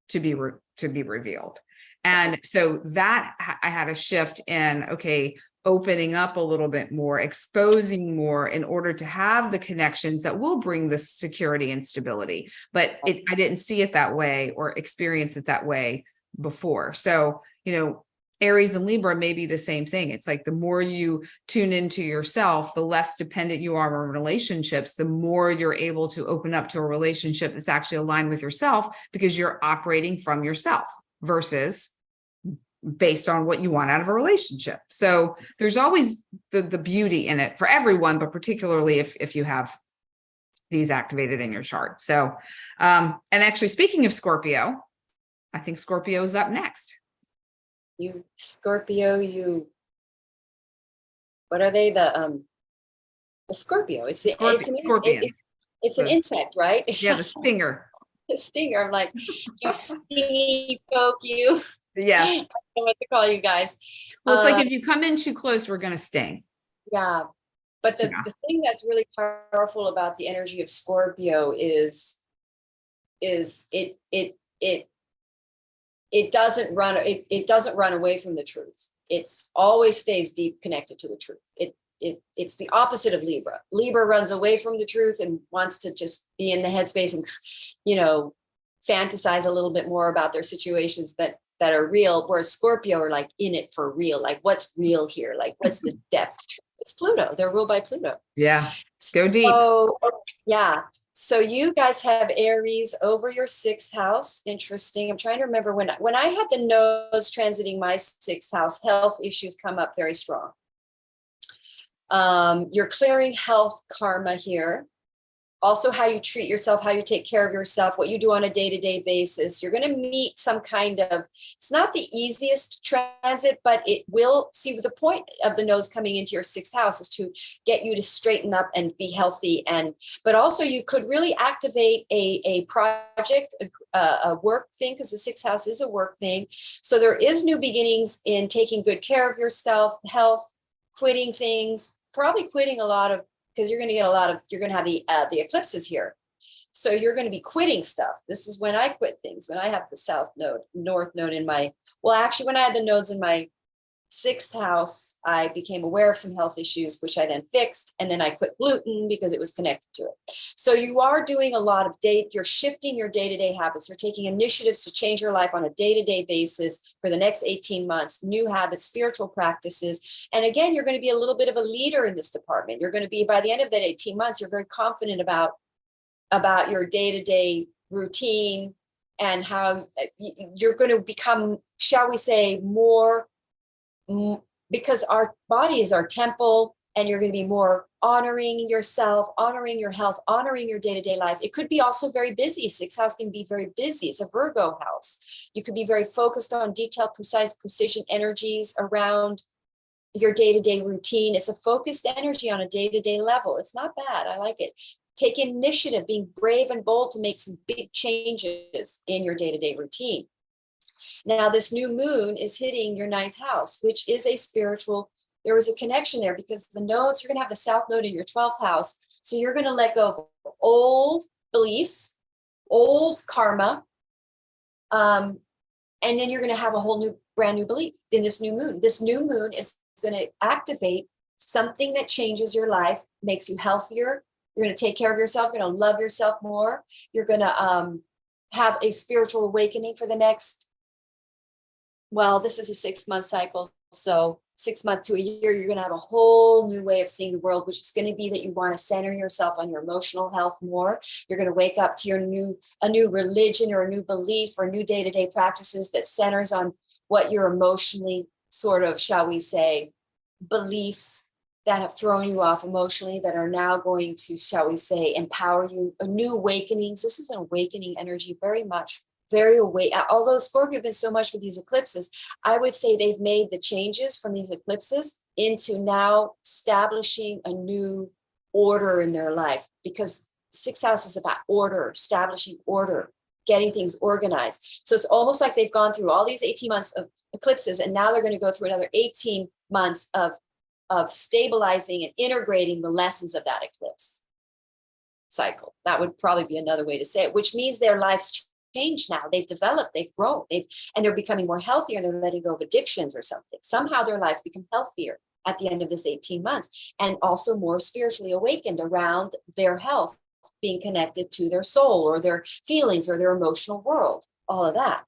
to be revealed. And so that I had a shift in, okay, opening up a little bit more, exposing more in order to have the connections that will bring the security and stability. But I didn't see it that way or experience it that way before. So, you know, Aries and Libra may be the same thing. It's like the more you tune into yourself, the less dependent you are on relationships, the more you're able to open up to a relationship that's actually aligned with yourself, because you're operating from yourself versus based on what you want out of a relationship. So there's always the beauty in it for everyone, but particularly if you have these activated in your chart. So, and actually speaking of Scorpio, I think Scorpio is up next. You Scorpio, what are they? The Scorpio. It's an insect, right? Yeah, the stinger. The stinger. I'm like, you stingy folk, you. Yeah. I don't know what to call you guys. Well, it's like if you come in too close, we're gonna sting. Yeah. But the thing that's really powerful about the energy of Scorpio is it doesn't run away from the truth. It's always stays deep connected to the truth. It's the opposite of Libra. Libra runs away from the truth and wants to just be in the headspace and, fantasize a little bit more about their situations that are real. Whereas Scorpio are like in it for real. Like, what's real here? Like, what's the depth? It's Pluto. They're ruled by Pluto. Yeah. Go deep. So, yeah. So you guys have Aries over your 6th house. Interesting. I'm trying to remember when I had the nose transiting my 6th house, health issues come up very strong. You're clearing health karma here. Also, how you treat yourself, how you take care of yourself, what you do on a day-to-day basis. You're going to meet some kind of, it's not the easiest transit, but it will, see, the point of the nose coming into your 6th house is to get you to straighten up and be healthy. But also you could really activate a project, a work thing, because the 6th house is a work thing. So there is new beginnings in taking good care of yourself, health, quitting things, probably quitting a lot of, because you're going to have the eclipses here. So you're going to be quitting stuff. This is when I quit things, when I have the north node in my, well, actually, when I had the nodes in my 6th house, I became aware of some health issues, which I then fixed. And then I quit gluten because it was connected to it. So you are doing a lot of you're shifting your day-to-day habits. You're taking initiatives to change your life on a day-to-day basis for the next 18 months, new habits, spiritual practices. And again, you're going to be a little bit of a leader in this department. You're going to be, by the end of that 18 months, you're very confident about your day-to-day routine and how you're going to become, shall we say, more, because our body is our temple, and you're going to be more honoring yourself, honoring your health, honoring your day-to-day life. It could be also very busy. 6th house can be very busy. It's a Virgo house. You could be very focused on detailed, precise, precision energies around your day-to-day routine. It's a focused energy on a day-to-day level. It's not bad. I like it. Take initiative, being brave and bold to make some big changes in your day-to-day routine. Now, this new moon is hitting your 9th house, which is a spiritual, there was a connection there because the nodes, you're going to have the south node in your 12th house. So you're going to let go of old beliefs, old karma. And then you're going to have a whole brand new belief in this new moon. This new moon is going to activate something that changes your life, makes you healthier. You're going to take care of yourself. You're going to love yourself more. You're going to have a spiritual awakening for the next, well, this is a 6-month cycle. So 6 months to a year, you're going to have a whole new way of seeing the world, which is going to be that you want to center yourself on your emotional health more. You're going to wake up to a new religion or a new belief or new day-to-day practices that centers on what your emotionally sort of, shall we say, beliefs that have thrown you off emotionally that are now going to, shall we say, empower you, a new awakenings. This is an awakening energy, very much. Very awake. Although Scorpio have been so much with these eclipses, I would say they've made the changes from these eclipses into now establishing a new order in their life, because 6th house is about order, establishing order, getting things organized. So it's almost like they've gone through all these 18 months of eclipses, and now they're going to go through another 18 months of stabilizing and integrating the lessons of that eclipse cycle. That would probably be another way to say it, which means their life's changed now. They've developed, they've grown, and they're becoming more healthier, and they're letting go of addictions or something. Somehow their lives become healthier at the end of this 18 months, and also more spiritually awakened around their health, being connected to their soul or their feelings or their emotional world, all of that.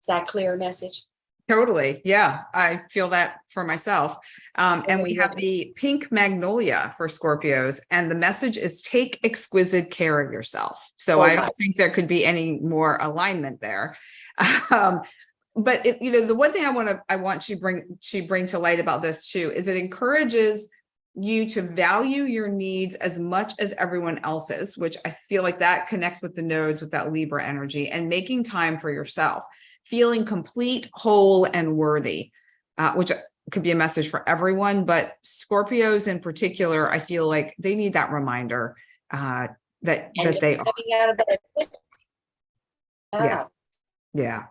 Is that clear message? Totally. Yeah, I feel that for myself. And we have the pink magnolia for Scorpios, and the message is take exquisite care of yourself. So I don't think there could be any more alignment there. But the one thing I want to bring to light about this too is it encourages you to value your needs as much as everyone else's, which I feel like that connects with the nodes, with that Libra energy, and making time for yourself, feeling complete, whole, and worthy, which could be a message for everyone, but Scorpios in particular, I feel like they need that reminder that they are. Out of that. Yeah.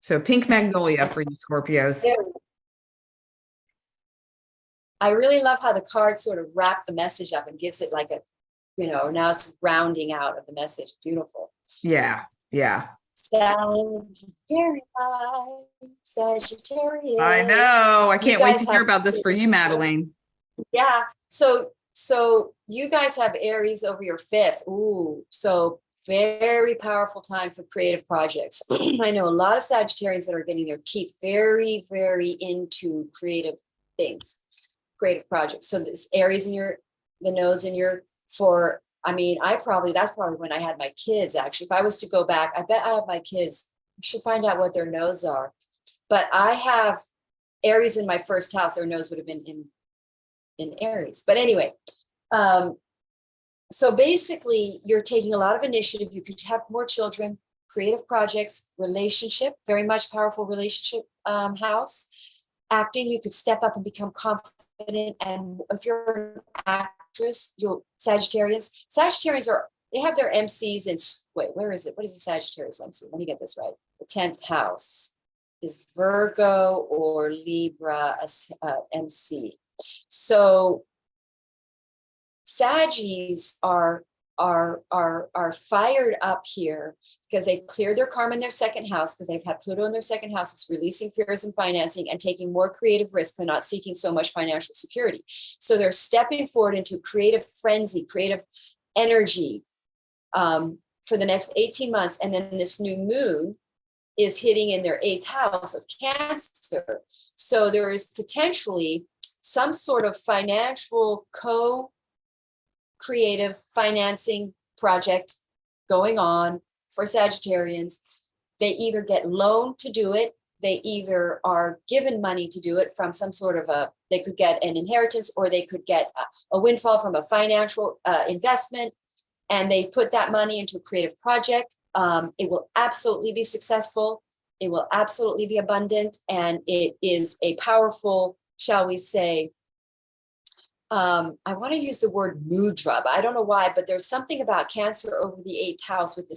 So pink magnolia for you Scorpios. I really love how the cards sort of wrap the message up and gives it like a, now it's rounding out of the message. Beautiful. Yeah. Sagittarius. I know. I can't wait to hear about this for you, Madelaine. Yeah. So you guys have Aries over your 5th. Ooh, so very powerful time for creative projects. I know a lot of Sagittarians that are getting their teeth very, very into creative things, creative projects. So this Aries in the nodes in your, that's probably when I had my kids. Actually, if I was to go back, I bet I have my kids. I should find out what their nodes are. But I have Aries in my first house. Their nodes would have been in Aries. But anyway, so basically you're taking a lot of initiative. You could have more children, creative projects, relationship, very much powerful relationship house. Acting, you could step up and become confident. And if you're an actress, Sagittarians they have their MCs in, wait, where is it? What is the Sagittarius MC? Let me get this right. The 10th house is Virgo or Libra MC. So Saggies are fired up here because they've cleared their karma in their 2nd house, because they've had Pluto in their 2nd house. It's releasing fears and financing and taking more creative risks and not seeking so much financial security. So they're stepping forward into creative frenzy, creative energy for the next 18 months. And then this new moon is hitting in their 8th house of Cancer. So there is potentially some sort of financial creative financing project going on for Sagittarians. They either get loaned to do it, they either are given money to do it from some sort of they could get an inheritance, or they could get a windfall from a financial investment, and they put that money into a creative project. It will absolutely be successful. It will absolutely be abundant. And it is a powerful, shall we say, I want to use the word mudra, but I don't know why, but there's something about Cancer over the 8th house with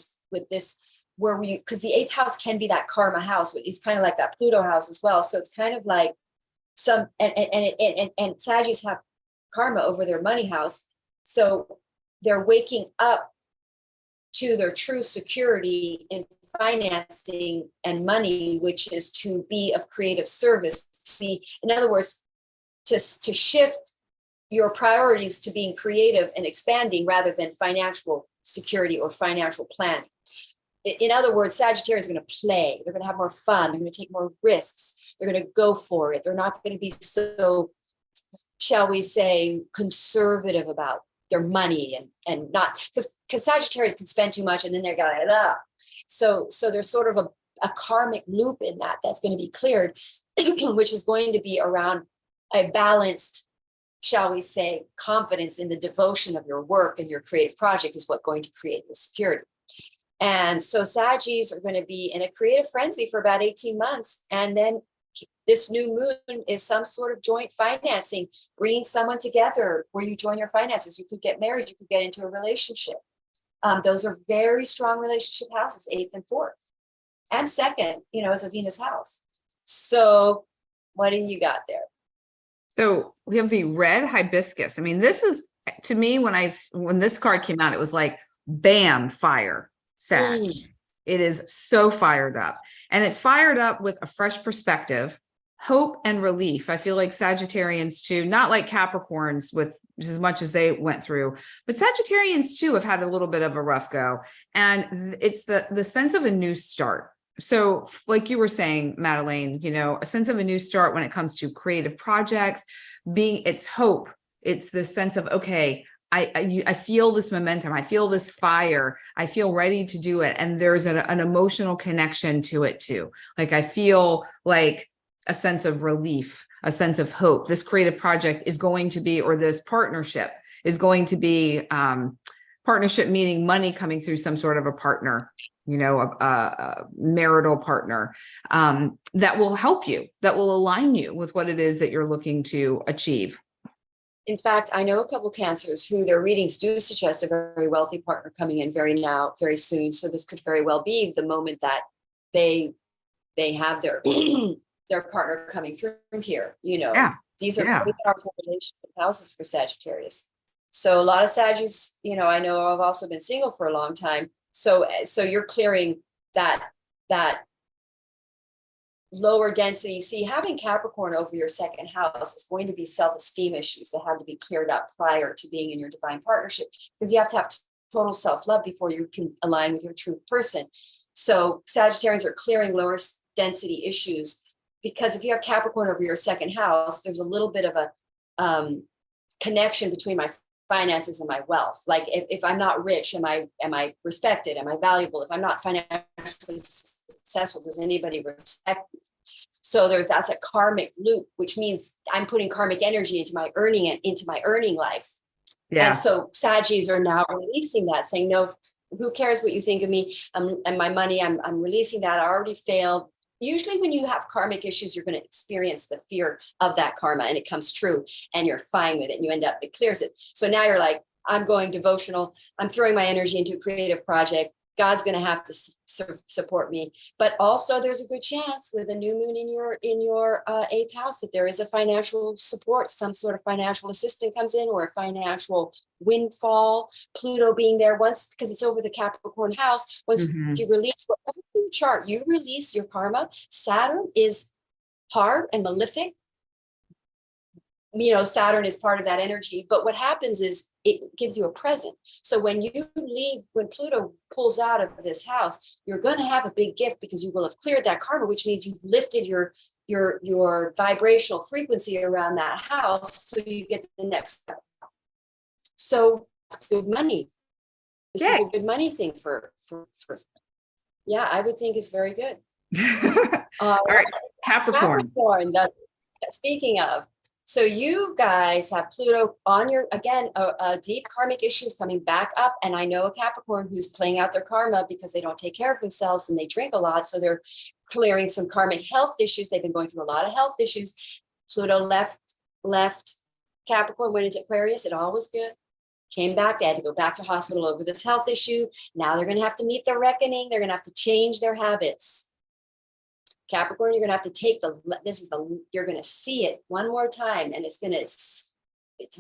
this, because the 8th house can be that karma house, but it's kind of like that Pluto house as well. So it's kind of like and Saggies have karma over their money house. So they're waking up to their true security in financing and money, which is to be of creative service, to be, in other words, to shift your priorities to being creative and expanding rather than financial security or financial planning. In other words, Sagittarius are going to play. They're going to have more fun. They're going to take more risks. They're going to go for it. They're not going to be so, shall we say, conservative about their money and not, because Sagittarius can spend too much and then they're going, So there's sort of a karmic loop in that's going to be cleared, which is going to be around a balanced, shall we say, confidence in the devotion of your work and your creative project is what's going to create your security. And so Saggies are going to be in a creative frenzy for about 18 months. And then this new moon is some sort of joint financing, bringing someone together where you join your finances. You could get married, you could get into a relationship. Those are very strong relationship houses, 8th and 4th. And 2nd, is a Venus house. So what do you got there? So we have the red hibiscus. I mean, this is, to me, when this card came out, it was like, bam, fire, Sag. It is so fired up. And it's fired up with a fresh perspective, hope, and relief. I feel like Sagittarians too, not like Capricorns with as much as they went through, but Sagittarians too have had a little bit of a rough go. And it's the sense of a new start. So like you were saying, Madelaine, a sense of a new start when it comes to creative projects, it's hope. It's the sense of, okay, I feel this momentum. I feel this fire. I feel ready to do it. And there's an emotional connection to it too. Like I feel like a sense of relief, a sense of hope. This creative project is going to be, or this partnership is going to be, partnership meaning money coming through some sort of a partner, a marital partner, that will help you, that will align you with what it is that you're looking to achieve. In fact, I know a couple Cancers who their readings do suggest a very wealthy partner coming in very soon. So this could very well be the moment that they have their their partner coming through here. Yeah. These are very powerful relationship houses for Sagittarius. So a lot of Sagittarius, I know I've also been single for a long time. So you're clearing that lower density. See, having Capricorn over your second house is going to be self-esteem issues that have to be cleared up prior to being in your divine partnership, because you have to have total self-love before you can align with your true person. So Sagittarians are clearing lower density issues, because if you have Capricorn over your second house, there's a little bit of a connection between my finances and my wealth. Like if I'm not rich, am I respected? Am I valuable? If I'm not financially successful, does anybody respect me? So that's a karmic loop, which means I'm putting karmic energy into my earning life. Yeah. And so Sagis are now releasing that, saying, no, who cares what you think of me and my money? I'm releasing that. I already failed. Usually when you have karmic issues, you're going to experience the fear of that karma, and it comes true and you're fine with it. And you end up, it clears it. So now you're like, I'm going devotional. I'm throwing my energy into a creative project. God's going to have to support me. But also there's a good chance with a new moon in your eighth house that there is a financial support, some sort of financial assistance comes in, or a financial windfall. Pluto being there once, because it's over the Capricorn house. Once you release whatever you chart, you release your karma. Saturn is hard and malefic. Saturn is part of that energy, but what happens is it gives you a present. So when Pluto pulls out of this house, you're going to have a big gift, because you will have cleared that karma, which means you've lifted your vibrational frequency around that house. So you get the next step. So it's good money. This is a good money thing for yeah, I would think it's very good. All right, Capricorn. Speaking of, so you guys have Pluto on your, again, deep karmic issues coming back up. And I know a Capricorn who's playing out their karma because they don't take care of themselves and they drink a lot. So they're clearing some karmic health issues. They've been going through a lot of health issues. Pluto left Capricorn, went into Aquarius. It all was good. Came back. They had to go back to hospital over this health issue. Now they're going to have to meet their reckoning. They're going to have to change their habits. Capricorn, you're going to have to take you're going to see it one more time, and it's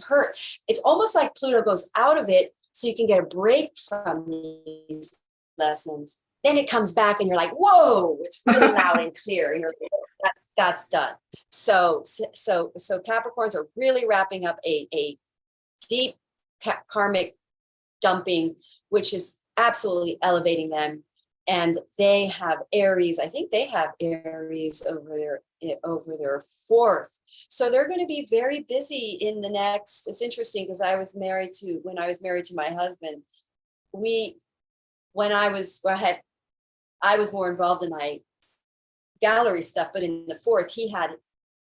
hurt. It's almost like Pluto goes out of it so you can get a break from these lessons. Then it comes back and you're like, whoa, it's really loud and clear. And you're like, that's done. So Capricorns are really wrapping up a deep karmic dumping, which is absolutely elevating them. And they have Aries. I think they have Aries over their fourth. So they're going to be very busy in the next. It's interesting because when I was married to my husband, I was more involved in my gallery stuff, but in the fourth, he had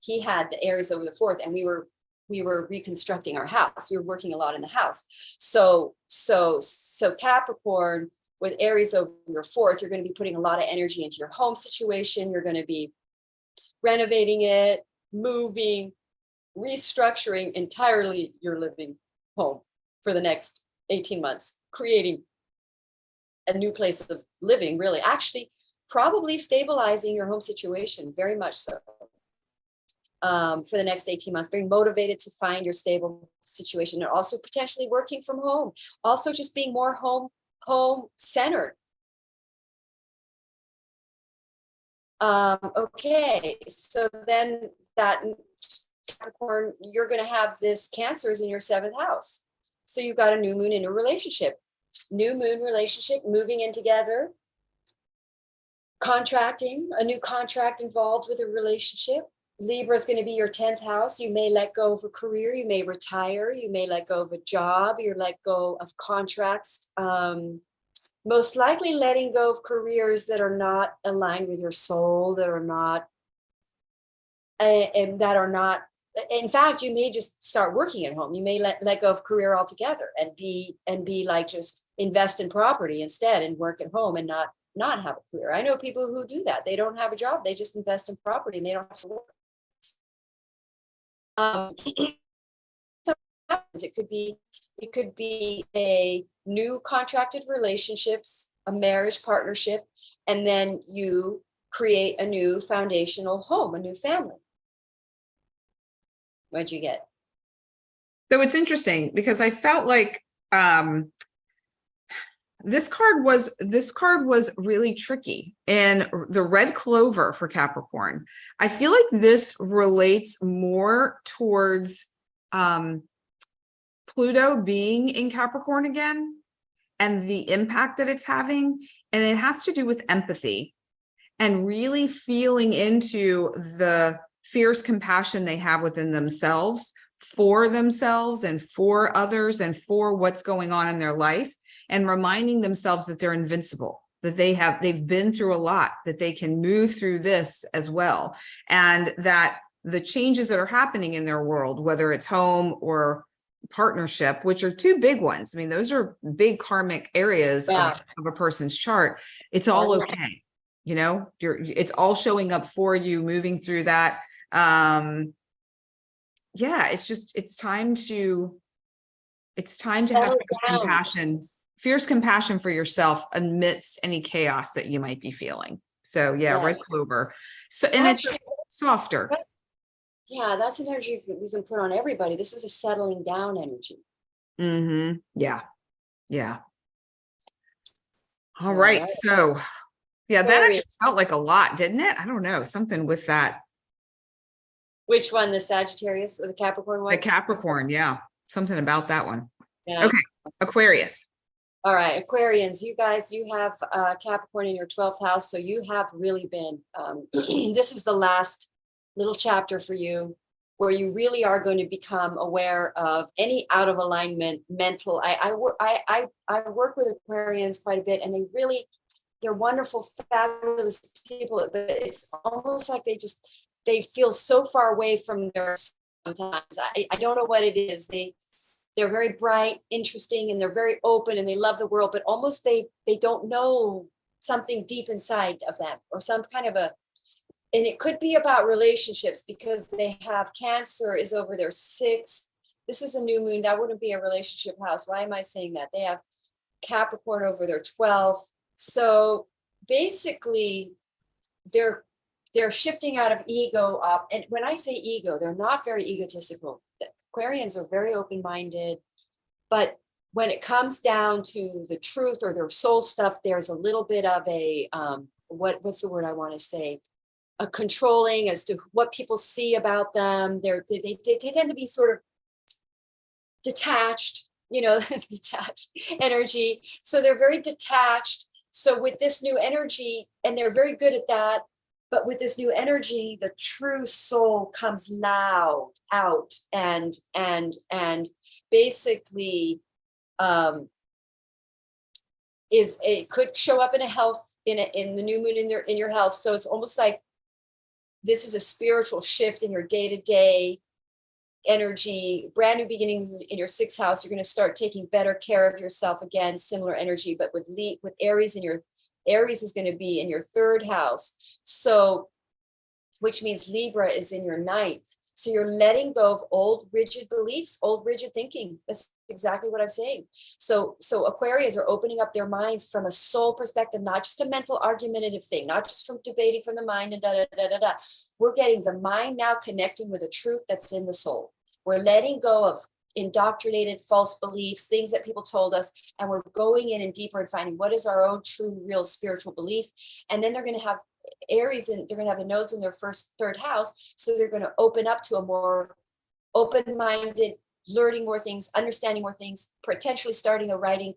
the Aries over the fourth, and we were reconstructing our house. We were working a lot in the house. So Capricorn, with Aries over your fourth, you're going to be putting a lot of energy into your home situation. You're going to be renovating it, moving, restructuring entirely your living home for the next 18 months, creating a new place of living, really. Actually, probably stabilizing your home situation, very much so. For the next 18 months, being motivated to find your stable situation, and also potentially working from home. Also just being more home centered. Okay, so then that Capricorn, you're going to have this Cancers in your seventh house. So you've got a new moon in a relationship. New moon relationship, moving in together. Contracting, a new contract involved with a relationship. Libra is going to be your 10th house. You may let go of a career. You may retire. You may let go of a job. You let go of contracts. Most likely letting go of careers that are not aligned with your soul, that are not, and that are not, in fact, you may just start working at home. You may let go of career altogether and be like, just invest in property instead and work at home and not have a career. I know people who do that. They don't have a job. They just invest in property and they don't have to work. It could be a new contracted relationships, a marriage partnership, and then you create a new foundational home, a new family. What'd you get? So it's interesting because I felt like this card was really tricky, and the red clover for Capricorn. I feel like this relates more towards Pluto being in Capricorn again and the impact that it's having. And it has to do with empathy and really feeling into the fierce compassion they have within themselves and for others and for what's going on in their life, and reminding themselves that they're invincible, that they've been through a lot, that they can move through this as well. And that the changes that are happening in their world, whether it's home or partnership, which are two big ones. I mean, those are big karmic areas of a person's chart. It's all okay. You know, it's all showing up for you, moving through that. It's time to have fierce compassion for yourself amidst any chaos that you might be feeling. So red clover. So, and it's softer. Yeah, that's an energy we can put on everybody. This is a settling down energy. Mm-hmm. Yeah. All right. So that actually felt like a lot, didn't it? I don't know. Something with that. Which one? The Sagittarius or the Capricorn one? The Capricorn, yeah. Something about that one. Yeah. Okay. Aquarius. All right, Aquarians, you guys, you have Capricorn in your 12th house. So you have really been, this is the last little chapter for you where you really are going to become aware of any out of alignment mental. I work with Aquarians quite a bit, and they're wonderful, fabulous people, but it's almost like they feel so far away from their sometimes. I don't know what it is. They're very bright, interesting, and they're very open, and they love the world, but almost they don't know something deep inside of them, or some kind of and it could be about relationships because they have Cancer is over their 6th. This is a new moon. That wouldn't be a relationship house. Why am I saying that? They have Capricorn over their 12th. So basically they're shifting out of ego up. And when I say ego, they're not very egotistical. The Aquarians are very open-minded, but when it comes down to the truth or their soul stuff, there's a little bit of a, what's the word I want to say? A controlling as to what people see about them. They tend to be sort of detached, detached energy. So they're very detached. So with this new energy, and they're very good at that, but with this new energy, the true soul comes loud out and basically it could show up in a health in the new moon in your health. So it's almost like this is a spiritual shift in your day-to-day energy, brand new beginnings in your 6th house. You're going to start taking better care of yourself again, similar energy, but with Aries Aries is going to be in your 3rd house. So, which means Libra is in your 9th. So you're letting go of old rigid beliefs, old rigid thinking. That's exactly what I'm saying. So Aquarians are opening up their minds from a soul perspective, not just a mental argumentative thing, not just from debating from the mind and da. We're getting the mind now connecting with a truth that's in the soul. We're letting go of indoctrinated false beliefs, things that people told us, and we're going in and deeper and finding what is our own true, real spiritual belief. And then they're going to have Aries, and they're going to have the nodes in their 3rd house. So they're going to open up to a more open-minded, learning more things, understanding more things, potentially starting a writing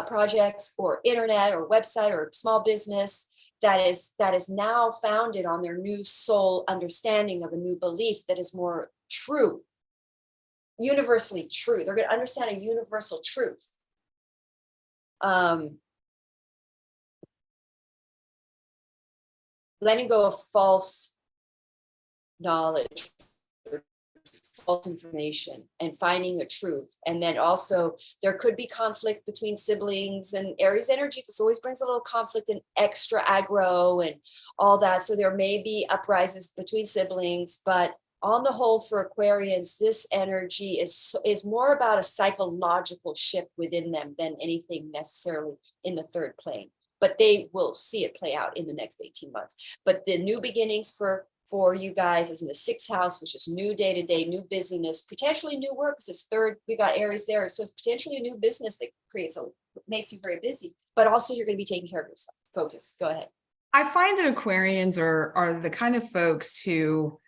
projects or internet or website or small business. that is now founded on their new soul understanding of a new belief that is more true, universally true. They're going to understand a universal truth. Letting go of false knowledge, false information, and finding a truth. And then also there could be conflict between siblings, and Aries energy this always brings a little conflict and extra aggro and all that. So there may be uprises between siblings, but on the whole, for Aquarians, this energy is more about a psychological shift within them than anything necessarily in the third plane. But they will see it play out in the next 18 months. But the new beginnings for you guys is in the 6th house, which is new day-to-day, new busyness, potentially new work, because it's third, we got Aries there. So it's potentially a new business that makes you very busy, but also you're going to be taking care of yourself. Focus. Go ahead. I find that Aquarians are the kind of folks who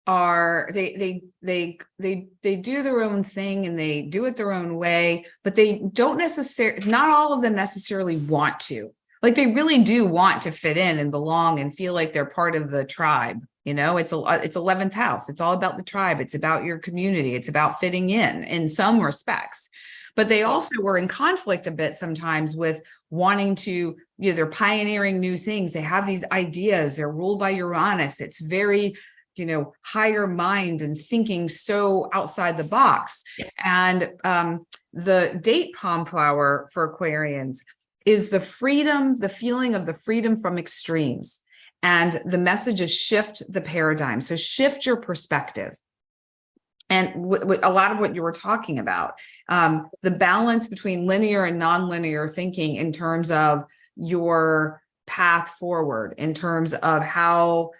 are they do their own thing and they do it their own way, but they don't necessarily, not all of them necessarily want to. Like they really do want to fit in and belong and feel like they're part of the tribe. You know, it's 11th house. It's all about the tribe. It's about your community. It's about fitting in some respects. But they also were in conflict a bit sometimes with wanting to, they're pioneering new things. They have these ideas. They're ruled by Uranus. It's very, higher mind and thinking so outside the box. And the date palm flower for Aquarians is the freedom, the feeling of the freedom from extremes. And the message is shift the paradigm. So shift your perspective. And a lot of what you were talking about, the balance between linear and nonlinear thinking in terms of your path forward, in terms of how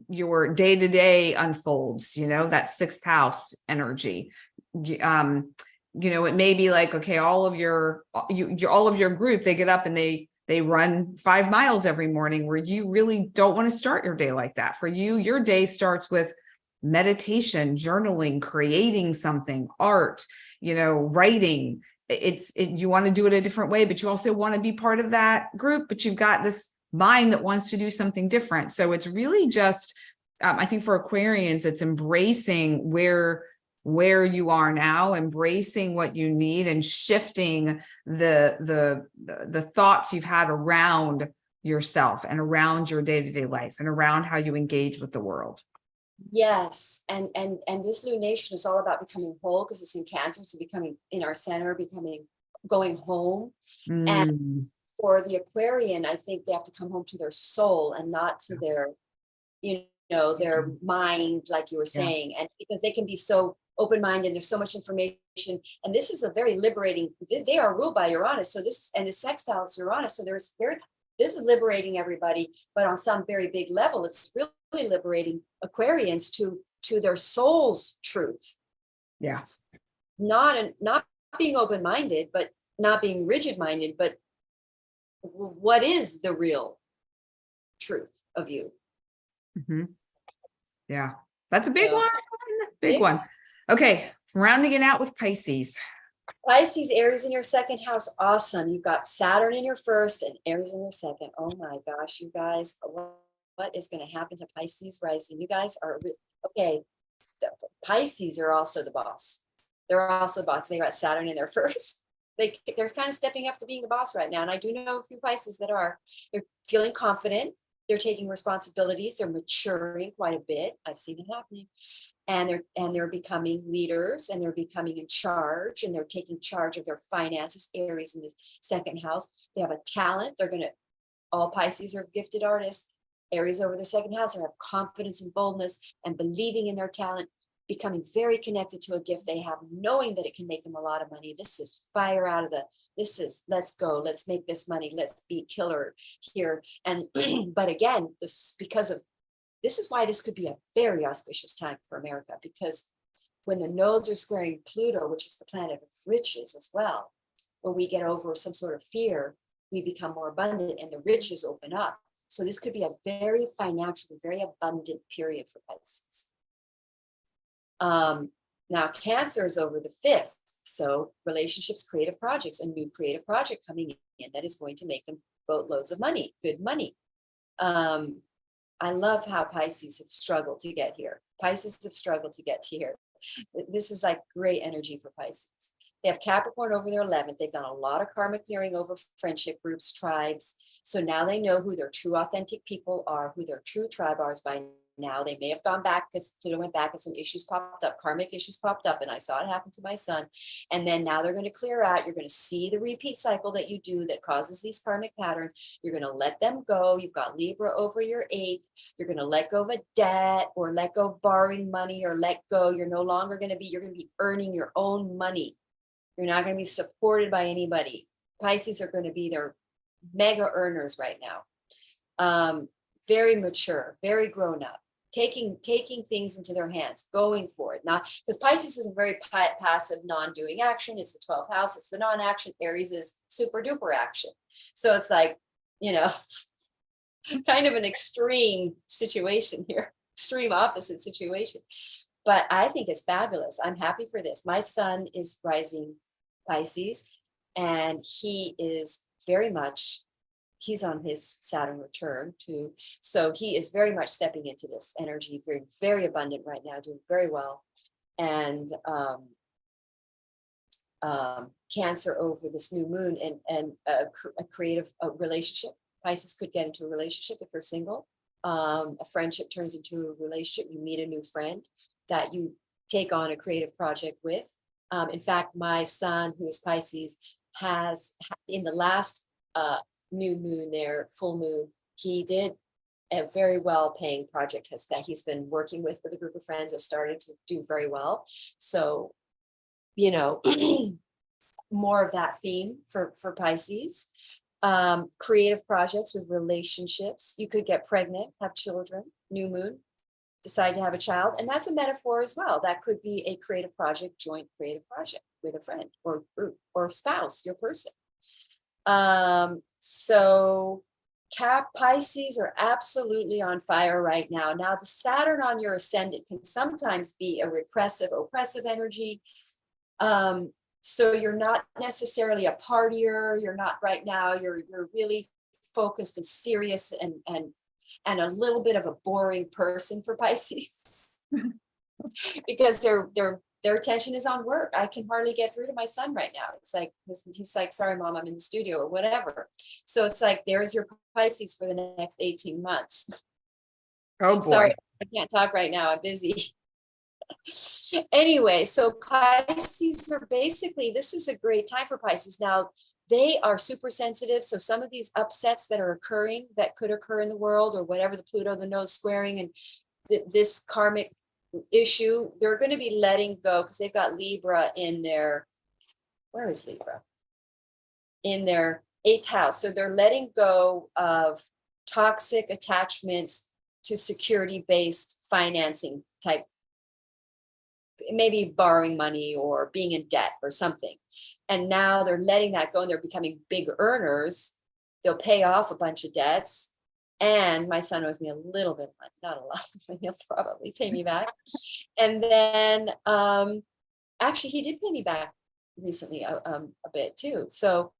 your day-to-day unfolds, that 6th house energy. It may be like, okay, all of your group, they get up and they run 5 miles every morning, where you really don't want to start your day like that. For you, your day starts with meditation, journaling, creating something, art, writing. You want to do it a different way, but you also want to be part of that group, but you've got this mind that wants to do something different. So it's really just, I think for Aquarians, it's embracing where you are now, embracing what you need, and shifting the thoughts you've had around yourself and around your day-to-day life and around how you engage with the world. Yes, and this lunation is all about becoming whole, because it's in Cancer, so becoming in our center, going home. And for the Aquarian, I think they have to come home to their soul and not to their, their mind, like you were saying. And because they can be so open-minded, there's so much information, and this is a very liberating. They are ruled by Uranus, so this, and the sextile is Uranus, so this is liberating everybody, but on some very big level, it's really liberating Aquarians to their soul's truth. Yeah. Not being open-minded, but not being rigid-minded, but what is the real truth of you? Yeah, that's a big one. Big one. Okay, rounding it out with Pisces. Pisces, Aries in your 2nd house. Awesome. You've got Saturn in your 1st and Aries in your 2nd. Oh my gosh, you guys, what is going to happen to Pisces rising? You guys are, okay. The Pisces are also the boss. They're also the boss. They got Saturn in their 1st. They're kind of stepping up to being the boss right now. And I do know a few Pisces that they're feeling confident. They're taking responsibilities. They're maturing quite a bit. I've seen it happening. And they're becoming leaders, and they're becoming in charge, and they're taking charge of their finances. Aries in the 2nd house. They have a talent. All Pisces are gifted artists. Aries over the 2nd house, they have confidence and boldness and believing in their talent, becoming very connected to a gift they have, knowing that it can make them a lot of money. This is fire out of let's go, let's make this money, let's be killer here. And but again, this is why this could be a very auspicious time for America, because when the nodes are squaring Pluto, which is the planet of riches as well, when we get over some sort of fear, we become more abundant and the riches open up. So this could be a very financially, very abundant period for Pisces. Now Cancer is over the 5th. So relationships, creative projects, a new creative project coming in that is going to make them boatloads of money, good money. I love how Pisces have struggled to get here. Pisces have struggled to get to here. This is like great energy for Pisces. They have Capricorn over their 11th. They've done a lot of karmic clearing over friendship groups, tribes. So now they know who their true authentic people are, who their true tribe are by now. They may have gone back because Pluto went back and some issues popped up, karmic issues popped up, and I saw it happen to my son. And then now they're going to clear out. You're going to see the repeat cycle that you do that causes these karmic patterns. You're going to let them go. You've got Libra over your 8th. You're going to let go of a debt or let go of borrowing money or let go. You're no longer going to be, you're going to be earning your own money. You're not going to be supported by anybody. Pisces are going to be their mega earners right now. Very mature, very grown up, taking things into their hands, going for it. Not because Pisces is a very passive, non-doing action. It's the 12th house. It's the non-action. Aries is super duper action. So it's like, you know, kind of an extreme situation here, extreme opposite situation. But I think it's fabulous. I'm happy for this. My son is rising Pisces, and he is very much, he's on his Saturn return too. So he is very much stepping into this energy, very, very abundant right now, doing very well. And Cancer over this new moon, and a creative relationship. Pisces could get into a relationship if you're single. A friendship turns into a relationship. You meet a new friend that you take on a creative project with. In fact, my son, who is Pisces, has in the last new moon there, full moon, he did a very well paying project that he's been working with a group of friends, has started to do very well. So, you know, more of that theme for Pisces. Creative projects with relationships. You could get pregnant, have children, new moon, decide to have a child. And that's a metaphor as well. That could be a creative project, joint creative project with a friend or group or spouse, your person. So Pisces are absolutely on fire right now. Now, the Saturn on your ascendant can sometimes be a repressive, oppressive energy. So you're not necessarily a partier. You're not right now. You're really focused and serious and a little bit of a boring person for Pisces because their attention is on work. I can hardly get through to my son right now. It's like, he's like, sorry, mom, I'm in the studio or whatever. So it's like, there's your Pisces for the next 18 months. Oh boy. Sorry, I can't talk right now. I'm busy. Anyway, so Pisces are basically, this is a great time for Pisces. Now, they are super sensitive. So some of these upsets that are occurring, that could occur in the world, or whatever, the Pluto, the node squaring, and this karmic issue, they're going to be letting go because they've got Libra in their, where is Libra? In their 8th house. So they're letting go of toxic attachments to security-based financing type, maybe borrowing money or being in debt or something. And now they're letting that go and they're becoming big earners. They'll pay off a bunch of debts. And my son owes me a little bit of money, not a lot, but he'll probably pay me back. And then actually he did pay me back recently a bit too. So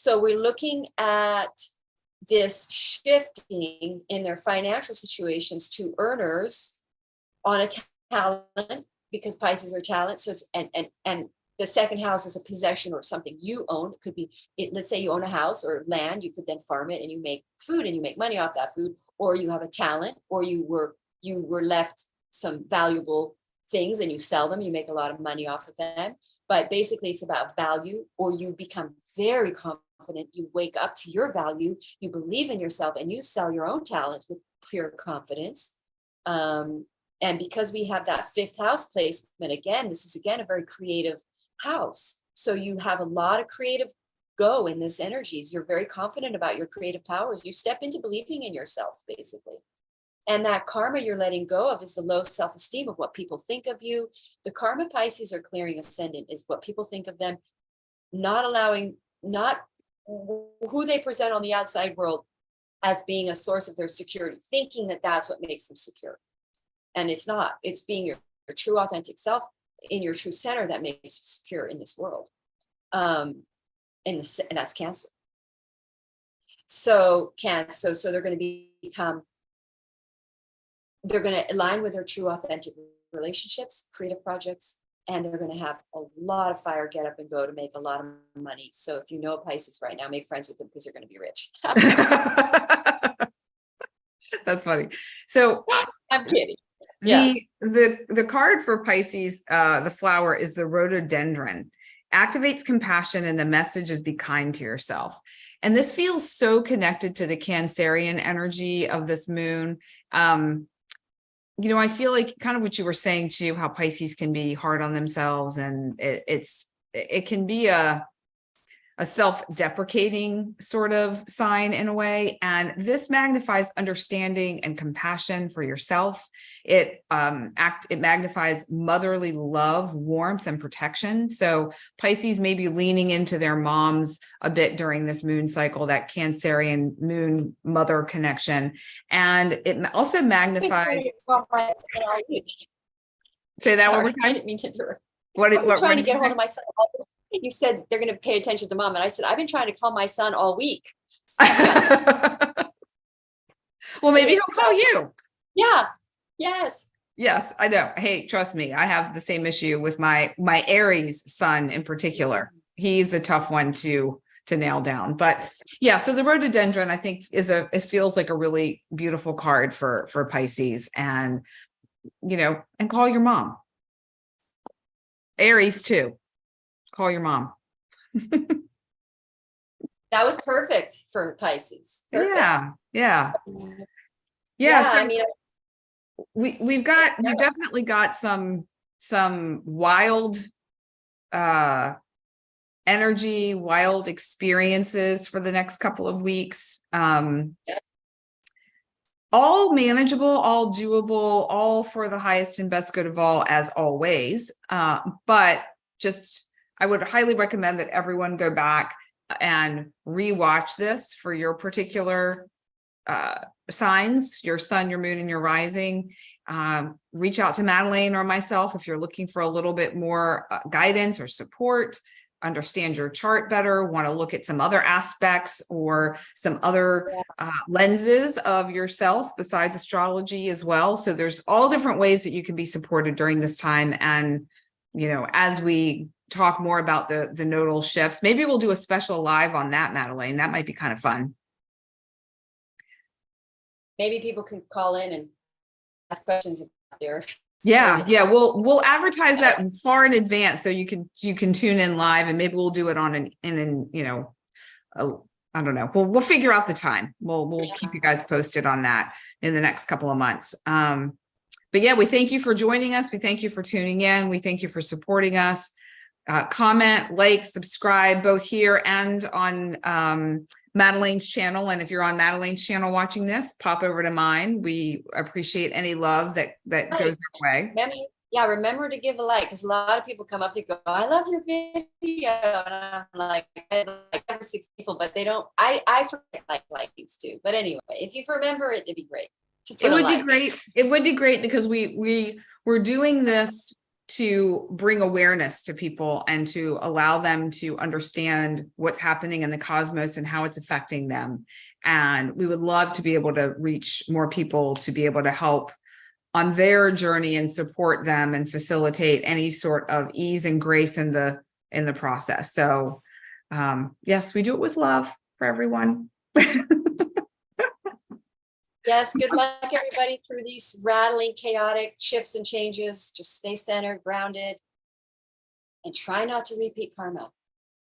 we're looking at this shifting in their financial situations to earners on a talent, because Pisces are talent. So it's, and the 2nd house is a possession or something you own. It could be, let's say you own a house or land, you could then farm it and you make food and you make money off that food, or you have a talent, or you were left some valuable things and you sell them, you make a lot of money off of them. But basically it's about value, or you become very confident, you wake up to your value, you believe in yourself, and you sell your own talents with pure confidence. And because we have that 5th house placement, again, this is again a very creative house. So you have a lot of creative go in this energies. You're very confident about your creative powers. You step into believing in yourself, basically. And that karma you're letting go of is the low self-esteem of what people think of you. The karma Pisces are clearing ascendant is what people think of them, not who they present on the outside world as being a source of their security, thinking that that's what makes them secure. And it's not. It's being your true authentic self in your true center that makes you secure in this world. And that's Cancer. So Cancer, so they're going to they're going to align with their true, authentic relationships, creative projects, and they're going to have a lot of fire, get up and go to make a lot of money. So if you know Pisces right now, make friends with them because they're going to be rich. That's funny. So I'm kidding. Yeah. The card for Pisces, the flower is the rhododendron. Activates compassion, and the message is be kind to yourself. And this feels so connected to the Cancerian energy of this moon. I feel like kind of what you were saying too, how Pisces can be hard on themselves, and it can be a self-deprecating sort of sign in a way. And this magnifies understanding and compassion for yourself. It magnifies motherly love, warmth, and protection. So Pisces may be leaning into their moms a bit during this moon cycle, that Cancerian moon mother connection. And it also magnifies. Say that one more time. I didn't mean to interrupt. What trying to get hold of my son. You said they're going to pay attention to mom. And I said, I've been trying to call my son all week. Well, maybe he'll call you. Yeah. Yes. Yes, I know. Hey, trust me, I have the same issue with my Aries son in particular. He's a tough one to nail down. But yeah, so the rhododendron, I think, it feels like a really beautiful card for Pisces, and and call your mom. Aries too. Call your mom. That was perfect for Pisces. Perfect. Yeah. So, I mean, we've definitely got some wild energy, wild experiences for the next couple of weeks. All manageable, all doable, all for the highest and best good of all, as always. But just, I would highly recommend that everyone go back and rewatch this for your particular signs, your sun, your moon, and your rising. Reach out to Madelaine or myself if you're looking for a little bit more guidance or support, understand your chart better, want to look at some other aspects or some other lenses of yourself besides astrology as well. So there's all different ways that you can be supported during this time. And, as we talk more about the nodal shifts, maybe we'll do a special live on that, Madelaine. That might be kind of fun. Maybe people can call in and ask questions about their. Yeah. We'll advertise that far in advance so you can tune in live, and maybe we'll do it on I don't know. We'll figure out the time. We'll keep you guys posted on that in the next couple of months. But yeah, we thank you for joining us. We thank you for tuning in. We thank you for supporting us. Comment, like, subscribe, both here and on Madelaine's channel. And if you're on Madelaine's channel watching this, pop over to mine. We appreciate any love that goes our way. Remember to give a like, because a lot of people come up to go, I love your video. And I'm like, I have like 5 or 6 people, but they don't, I forget like these too. But anyway, if you remember it, it'd be great. It would be great. It would be great because we're doing this to bring awareness to people and to allow them to understand what's happening in the cosmos and how it's affecting them. And we would love to be able to reach more people to be able to help on their journey and support them and facilitate any sort of ease and grace in the process. So yes, we do it with love for everyone. Yes, good luck everybody through these rattling, chaotic shifts and changes. Just stay centered, grounded, and try not to repeat karma.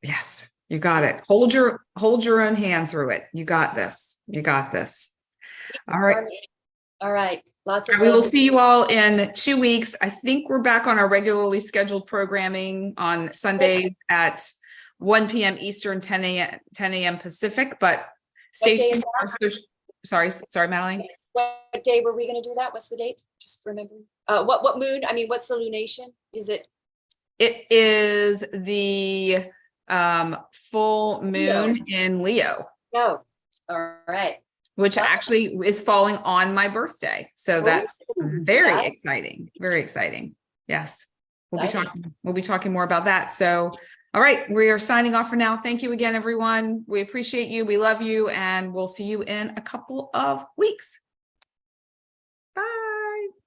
Yes, you got it. Hold your own hand through it. You got this. You got this. All right. All right. Lots of we will see you all in 2 weeks. I think we're back on our regularly scheduled programming on Sundays at 1 p.m. Eastern, 10 a.m. Pacific, but stay tuned. Sorry, Madelaine. What day were we going to do that? What's the date? Just remember. What moon? I mean, what's the lunation? Is it? It is the full moon in Leo. No. All right. Which actually is falling on my birthday. So that's very exciting. Very exciting. Yes. We'll be talking more about that. So All right, we are signing off for now. Thank you again, everyone. We appreciate you. We love you, and we'll see you in a couple of weeks.